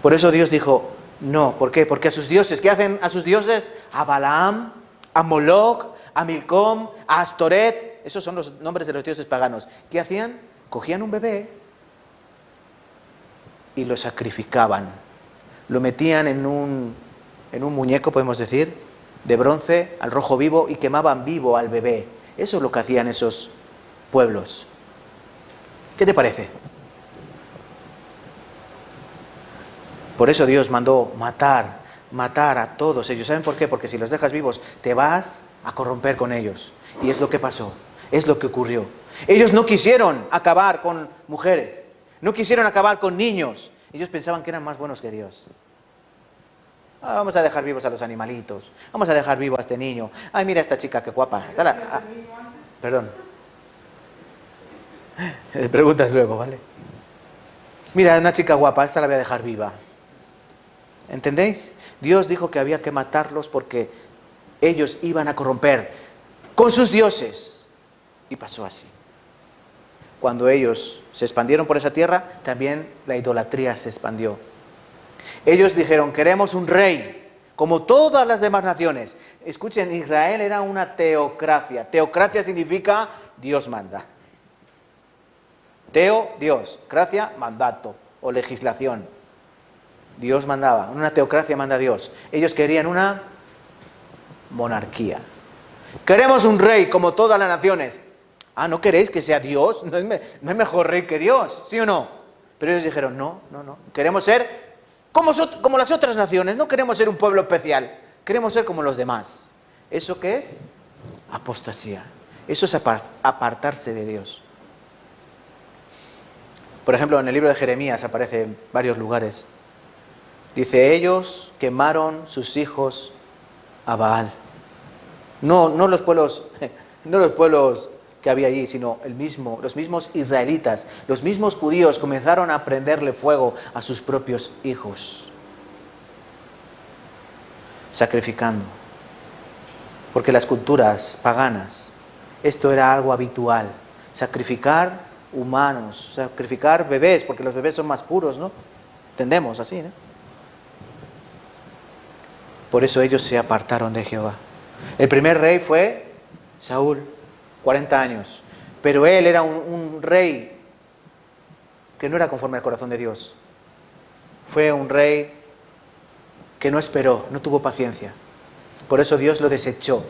Por eso Dios dijo, no, ¿por qué? Porque a sus dioses, ¿qué hacen a sus dioses? A Balaam, a Moloch, a Milcom, a Astoret, esos son los nombres de los dioses paganos. ¿Qué hacían? Cogían un bebé y lo sacrificaban. Lo metían en un muñeco, podemos decir, de bronce al rojo vivo y quemaban vivo al bebé. Eso es lo que hacían esos pueblos. ¿Qué te parece? Por eso Dios mandó matar a todos ellos. ¿Saben por qué? Porque si los dejas vivos, te vas a corromper con ellos. Y es lo que pasó, es lo que ocurrió. Ellos no quisieron acabar con mujeres, no quisieron acabar con niños. Ellos pensaban que eran más buenos que Dios. Vamos a dejar vivos a los animalitos, vamos a dejar vivo a este niño. Ay, mira esta chica, qué guapa. Perdón. Preguntas luego, ¿vale? Mira, una chica guapa, esta la voy a dejar viva. ¿Entendéis? Dios dijo que había que matarlos porque ellos iban a corromper con sus dioses. Y pasó así. Cuando ellos se expandieron por esa tierra, también la idolatría se expandió. Ellos dijeron, queremos un rey, como todas las demás naciones. Escuchen, Israel era una teocracia. Teocracia significa Dios manda. Teo, Dios. Cracia, mandato o legislación. Dios mandaba. Una teocracia manda Dios. Ellos querían una monarquía. Queremos un rey como todas las naciones. Ah, ¿no queréis que sea Dios? ¿No es mejor rey que Dios? ¿Sí o no? Pero ellos dijeron, no. Queremos ser como las otras naciones. No queremos ser un pueblo especial. Queremos ser como los demás. ¿Eso qué es? Apostasía. Eso es apartarse de Dios. Por ejemplo, en el libro de Jeremías aparece en varios lugares. Dice, ellos quemaron sus hijos a Baal. No los pueblos que había allí, sino los mismos israelitas, los mismos judíos comenzaron a prenderle fuego a sus propios hijos, sacrificando. Porque las culturas paganas, esto era algo habitual, sacrificar humanos, sacrificar bebés, porque los bebés son más puros, ¿no? Entendemos así, ¿no? Por eso ellos se apartaron de Jehová. El primer rey fue Saúl, 40 años. Pero él era un rey que no era conforme al corazón de Dios. Fue un rey que no esperó, no tuvo paciencia. Por eso Dios lo desechó.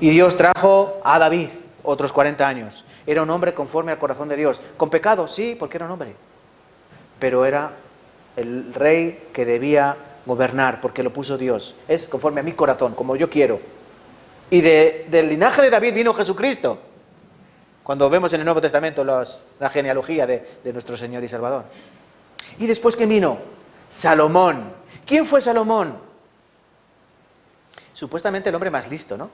Y Dios trajo a David otros 40 años. Era un hombre conforme al corazón de Dios. Con pecado, sí, porque era un hombre. Pero era el rey que debía gobernar, porque lo puso Dios. Es conforme a mi corazón, como yo quiero. Y del linaje de David vino Jesucristo. Cuando vemos en el Nuevo Testamento la genealogía de nuestro Señor y Salvador. Y después, ¿quién vino? Salomón. ¿Quién fue Salomón? Supuestamente el hombre más listo, ¿no?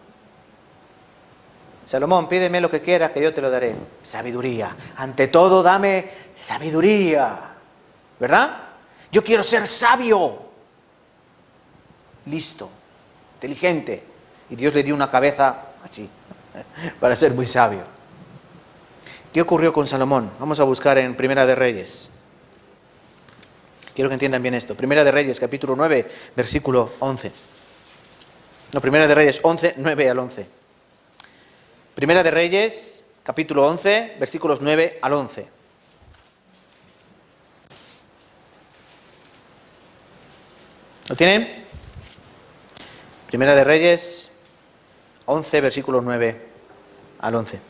Salomón, pídeme lo que quieras que yo te lo daré. Sabiduría. Ante todo, dame sabiduría. ¿Verdad? Yo quiero ser sabio. Listo. Inteligente. Y Dios le dio una cabeza así, para ser muy sabio. ¿Qué ocurrió con Salomón? Vamos a buscar en Primera de Reyes. Quiero que entiendan bien esto. Primera de Reyes, capítulo 9, versículo 11. No, Primera de Reyes 11, 9 al 11. Primera de Reyes, capítulo 11, versículos 9 al 11. ¿Lo tienen? Primera de Reyes 11, versículos 9 al 11.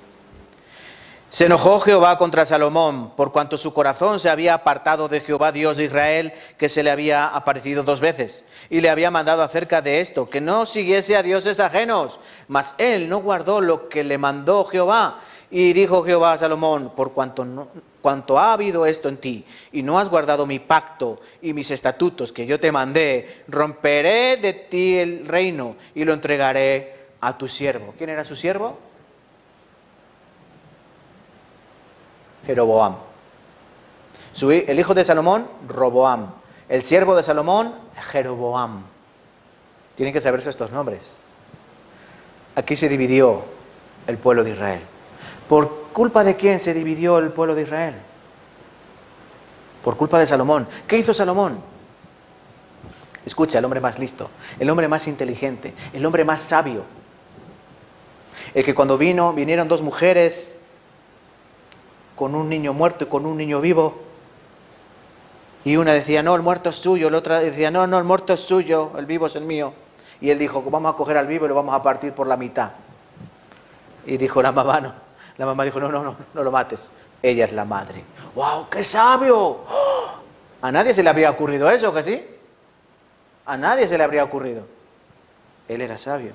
Se enojó Jehová contra Salomón, por cuanto su corazón se había apartado de Jehová Dios de Israel, que se le había aparecido 2 veces, y le había mandado acerca de esto, que no siguiese a dioses ajenos. Mas él no guardó lo que le mandó Jehová. Y dijo Jehová a Salomón, por cuanto ha habido esto en ti, y no has guardado mi pacto y mis estatutos que yo te mandé, romperé de ti el reino y lo entregaré a tu siervo. ¿Quién era su siervo? Jeroboam. El hijo de Salomón, Roboam. El siervo de Salomón, Jeroboam. Tienen que saberse estos nombres. Aquí se dividió el pueblo de Israel. ¿Por culpa de quién se dividió el pueblo de Israel? Por culpa de Salomón. ¿Qué hizo Salomón? Escucha, el hombre más listo, el hombre más inteligente, el hombre más sabio. El que cuando vinieron 2 mujeres con un niño muerto y con un niño vivo, y una decía, no, el muerto es suyo, la otra decía, no, el muerto es suyo, el vivo es el mío. Y él dijo, vamos a coger al vivo y lo vamos a partir por la mitad. Y dijo la mamá, no. La mamá dijo, no lo mates. Ella es la madre. ¡Wow, qué sabio! ¡Oh! A nadie se le habría ocurrido eso, ¿que sí? A nadie se le habría ocurrido. Él era sabio.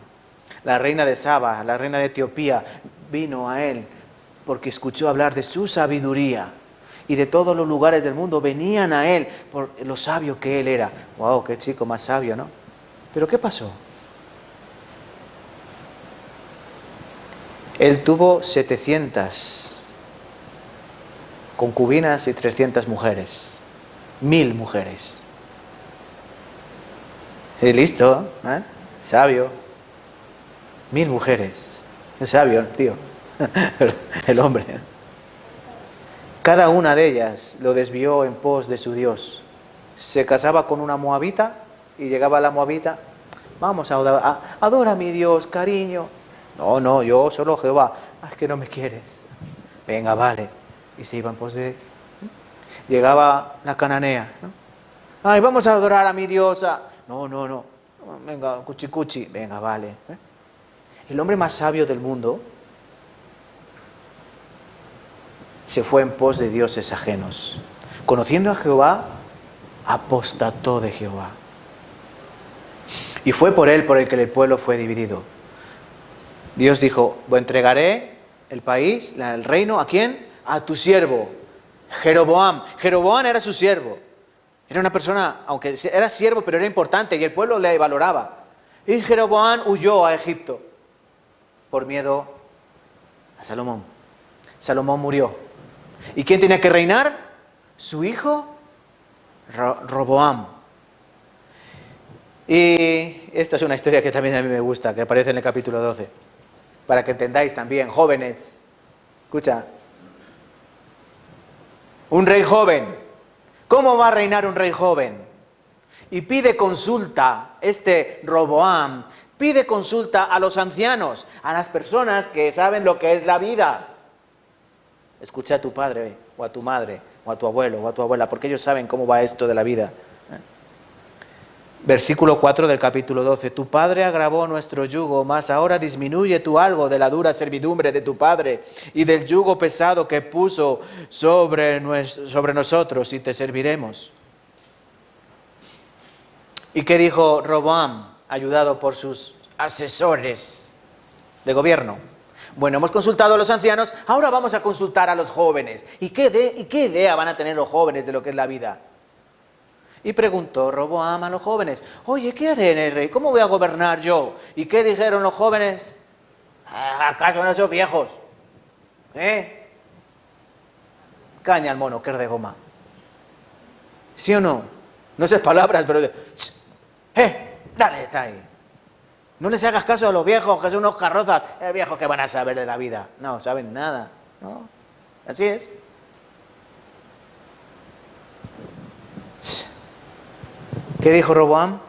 La reina de Saba, la reina de Etiopía, vino a él porque escuchó hablar de su sabiduría. Y de todos los lugares del mundo venían a él por lo sabio que él era. ¡Wow, qué chico más sabio!, ¿no? ¿Pero qué pasó? Él tuvo 700 concubinas y 300 mujeres. 1000 mujeres. Y listo, ¿eh? Sabio. 1000 mujeres. Es sabio, tío. El hombre. Cada una de ellas lo desvió en pos de su Dios. Se casaba con una moabita y llegaba la moabita. Vamos a adorar. Adora a mi Dios, cariño. No, yo solo Jehová. Es que no me quieres. Venga, vale. Y se iban pos de... Llegaba la cananea, ¿no? Ay, vamos a adorar a mi diosa. No. Venga, cuchi. Venga, vale. El hombre más sabio del mundo se fue en pos de dioses ajenos. Conociendo a Jehová, apostató de Jehová. Y fue por él por el que el pueblo fue dividido. Dios dijo, entregaré el país, el reino, ¿a quién? A tu siervo, Jeroboam. Jeroboam era su siervo. Era una persona, aunque era siervo, pero era importante y el pueblo le valoraba. Y Jeroboam huyó a Egipto por miedo a Salomón. Salomón murió. ¿Y quién tenía que reinar? Su hijo, Roboam. Y esta es una historia que también a mí me gusta, que aparece en el capítulo 12. Para que entendáis también, jóvenes. Escucha. Un rey joven. ¿Cómo va a reinar un rey joven? Y pide consulta, Roboam, pide consulta a los ancianos, a las personas que saben lo que es la vida. Escucha a tu padre, o a tu madre, o a tu abuelo, o a tu abuela, porque ellos saben cómo va esto de la vida. Versículo 4 del capítulo 12. Tu padre agravó nuestro yugo, mas ahora disminuye tú algo de la dura servidumbre de tu padre y del yugo pesado que puso sobre nosotros, y te serviremos. ¿Y qué dijo Roboam, ayudado por sus asesores de gobierno? Bueno, hemos consultado a los ancianos, ahora vamos a consultar a los jóvenes. ¿Y qué idea van a tener los jóvenes de lo que es la vida? Y preguntó Roboam a los jóvenes, oye, ¿qué haré en el rey? ¿Cómo voy a gobernar yo? ¿Y qué dijeron los jóvenes? ¿Acaso no son viejos? Caña al mono, que es de goma. ¿Sí o no? No sé palabras, pero... Dale, está ahí. No les hagas caso a los viejos, que son unos carrozas. Viejos que van a saber de la vida. No, saben nada. ¿No? Así es. ¿Qué dijo Roboam?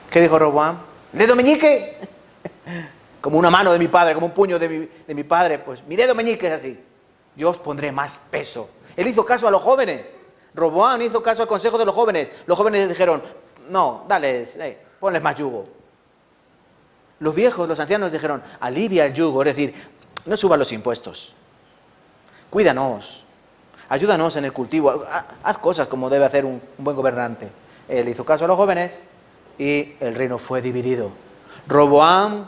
¿Qué dijo Roboam? ¿Dedo meñique? Como una mano de mi padre, como un puño de mi padre. Pues mi dedo meñique es así. Yo os pondré más peso. Él hizo caso a los jóvenes. Roboam hizo caso al consejo de los jóvenes. Los jóvenes dijeron, no, dale, ponles más yugo. Los viejos, los ancianos dijeron, alivia el yugo, es decir, no subas los impuestos. Cuídanos. Ayúdanos en el cultivo, haz cosas como debe hacer un buen gobernante. Él hizo caso a los jóvenes y el reino fue dividido. Roboam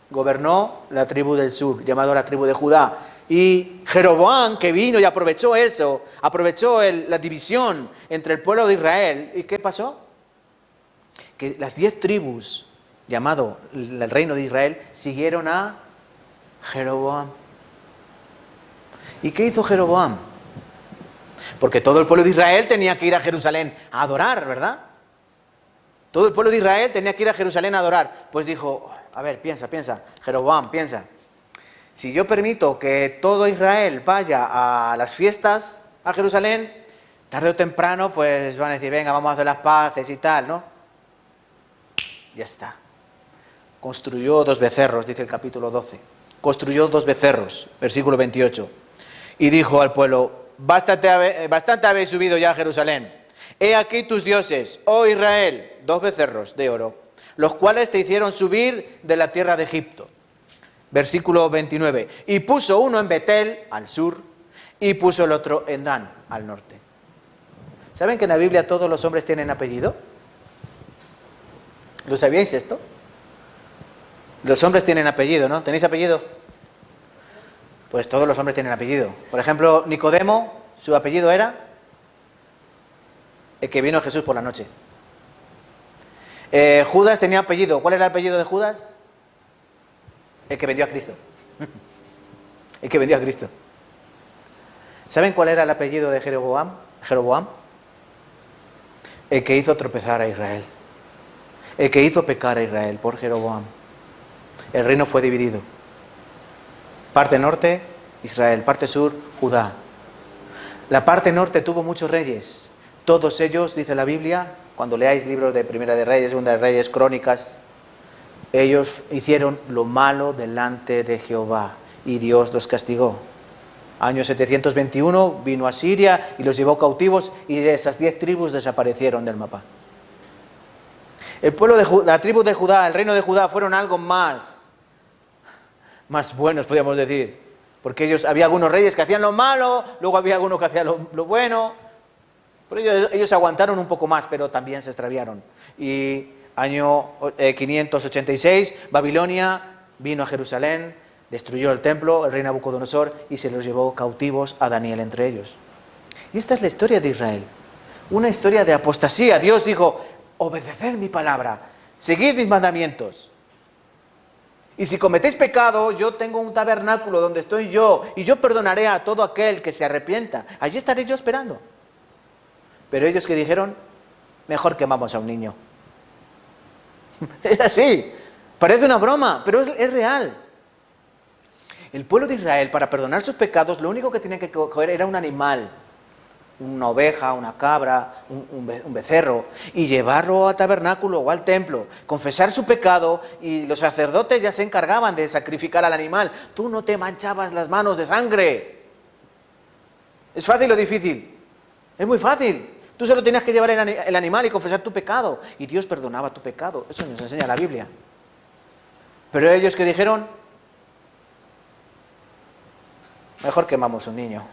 gobernó la tribu del sur, llamado la tribu de Judá. Y Jeroboam, que vino y aprovechó eso, aprovechó la división entre el pueblo de Israel. ¿Y qué pasó? Que las 10 tribus, llamado el reino de Israel, siguieron a Jeroboam. ¿Y qué hizo Jeroboam? Porque todo el pueblo de Israel tenía que ir a Jerusalén a adorar, ¿verdad? Todo el pueblo de Israel tenía que ir a Jerusalén a adorar. Pues dijo, a ver, piensa, Jeroboam, piensa. Si yo permito que todo Israel vaya a las fiestas a Jerusalén, tarde o temprano, pues van a decir, venga, vamos a hacer las paces y tal, ¿no? Ya está. Construyó 2 becerros, dice el capítulo 12. Construyó 2 becerros, versículo 28. Y dijo al pueblo, bastante habéis subido ya a Jerusalén. He aquí tus dioses, oh Israel, 2 becerros de oro. los cuales te hicieron subir de la tierra de Egipto. Versículo 29. Y puso uno en Betel, al sur, y puso el otro en Dan, al norte. ¿Saben que en la Biblia todos los hombres tienen apellido? ¿Lo sabíais esto? Los hombres tienen apellido, ¿no? ¿Tenéis apellido? Pues todos los hombres tienen apellido. Por ejemplo, Nicodemo, su apellido era el que vino a Jesús por la noche. Judas tenía apellido. ¿Cuál era el apellido de Judas? El que vendió a Cristo. El que vendió a Cristo. ¿Saben cuál era el apellido de Jeroboam? El que hizo tropezar a Israel. El que hizo pecar a Israel por Jeroboam. El reino fue dividido. Parte norte, Israel. Parte sur, Judá. La parte norte tuvo muchos reyes. Todos ellos, dice la Biblia, cuando leáis libros de Primera de Reyes, Segunda de Reyes, Crónicas, ellos hicieron lo malo delante de Jehová y Dios los castigó. Año 721 vino a Siria y los llevó cautivos y de esas 10 tribus desaparecieron del mapa. El pueblo de la tribu de Judá, el reino de Judá fueron algo más buenos, podríamos decir. Porque había algunos reyes que hacían lo malo, luego había algunos que hacían lo bueno. Por ello ellos aguantaron un poco más, pero también se extraviaron. Y año 586, Babilonia vino a Jerusalén, destruyó el templo, el rey Nabucodonosor, y se los llevó cautivos a Daniel entre ellos. Y esta es la historia de Israel. Una historia de apostasía. Dios dijo, obedeced mi palabra, seguid mis mandamientos. Y si cometéis pecado, yo tengo un tabernáculo donde estoy yo, y yo perdonaré a todo aquel que se arrepienta. Allí estaré yo esperando. Pero ellos que dijeron, mejor quemamos a un niño. Es así, parece una broma, pero es real. El pueblo de Israel, para perdonar sus pecados, lo único que tenía que coger era un animal, una oveja, una cabra, un becerro, y llevarlo al tabernáculo o al templo, confesar su pecado, y los sacerdotes ya se encargaban de sacrificar al animal. Tú no te manchabas las manos de sangre. ¿Es fácil o difícil? Es muy fácil. Tú solo tenías que llevar el animal y confesar tu pecado, y Dios perdonaba tu pecado. Eso nos enseña la Biblia. Pero ellos que dijeron, mejor quemamos un niño.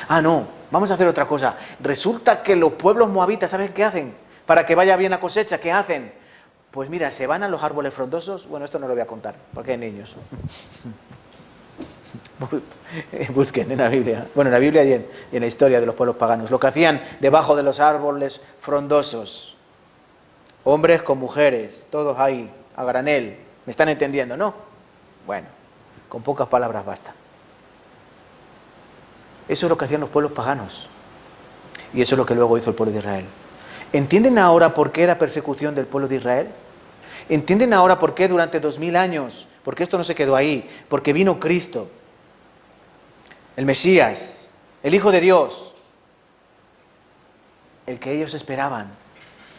Ah, no, vamos a hacer otra cosa. Resulta que los pueblos moabitas, ¿saben qué hacen? Para que vaya bien la cosecha, ¿qué hacen? Pues mira, se van a los árboles frondosos. Bueno, esto no lo voy a contar, porque hay niños. Busquen en la Biblia. Bueno, en la Biblia y en la historia de los pueblos paganos. Lo que hacían debajo de los árboles frondosos. Hombres con mujeres, todos ahí, a granel. ¿Me están entendiendo, no? Bueno, con pocas palabras basta. Eso es lo que hacían los pueblos paganos. Y eso es lo que luego hizo el pueblo de Israel. ¿Entienden ahora por qué era persecución del pueblo de Israel? ¿Entienden ahora por qué durante 2000 años? Porque esto no se quedó ahí. Porque vino Cristo, el Mesías, el Hijo de Dios, el que ellos esperaban.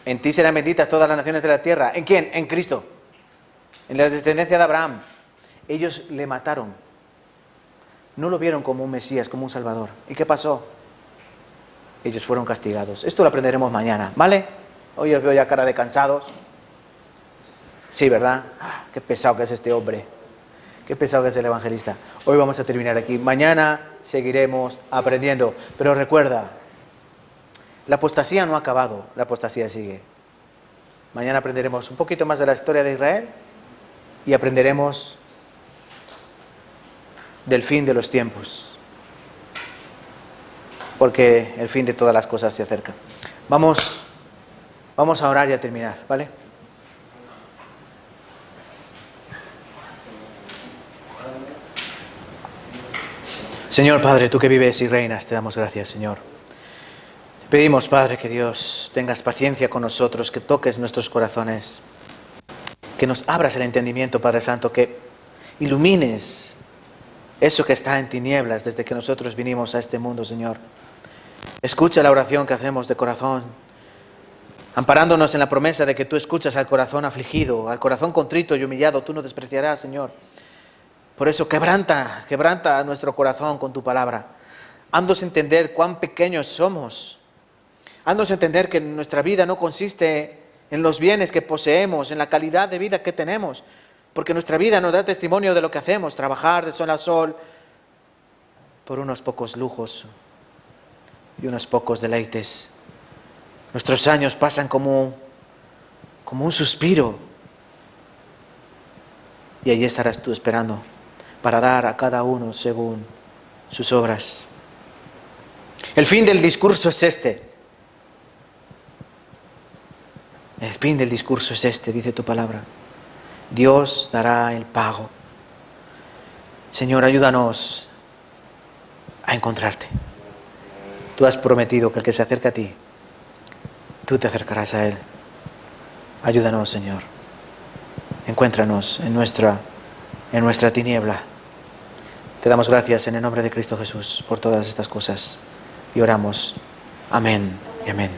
En ti serán benditas todas las naciones de la tierra. ¿En quién? En Cristo. En la descendencia de Abraham. Ellos le mataron. No lo vieron como un Mesías, como un Salvador. ¿Y qué pasó? Ellos fueron castigados. Esto lo aprenderemos mañana, ¿vale? Hoy os veo ya cara de cansados. Sí, ¿verdad? Qué pesado que es este hombre. Qué pesado que es el evangelista. Hoy vamos a terminar aquí. Mañana seguiremos aprendiendo. Pero recuerda, la apostasía no ha acabado. La apostasía sigue. Mañana aprenderemos un poquito más de la historia de Israel y aprenderemos del fin de los tiempos. Porque el fin de todas las cosas se acerca. Vamos a orar y a terminar, ¿vale? Señor Padre, tú que vives y reinas, te damos gracias, Señor. Te pedimos, Padre, que Dios tengas paciencia con nosotros, que toques nuestros corazones, que nos abras el entendimiento, Padre Santo, que ilumines eso que está en tinieblas desde que nosotros vinimos a este mundo, Señor. Escucha la oración que hacemos de corazón, amparándonos en la promesa de que tú escuchas al corazón afligido, al corazón contrito y humillado, tú no despreciarás, Señor. Por eso quebranta nuestro corazón con tu palabra. Haznos entender cuán pequeños somos. Haznos entender que nuestra vida no consiste en los bienes que poseemos, en la calidad de vida que tenemos, porque nuestra vida nos da testimonio de lo que hacemos, trabajar de sol a sol por unos pocos lujos y unos pocos deleites. Nuestros años pasan como un suspiro, y allí estarás tú esperando para dar a cada uno según sus obras. El fin del discurso es este. El fin del discurso es este, dice tu palabra. Dios dará el pago. Señor, ayúdanos a encontrarte. Tú has prometido que el que se acerca a ti, tú te acercarás a él. Ayúdanos, Señor. Encuéntranos en nuestra tiniebla. Te damos gracias en el nombre de Cristo Jesús por todas estas cosas y oramos. Amén y amén.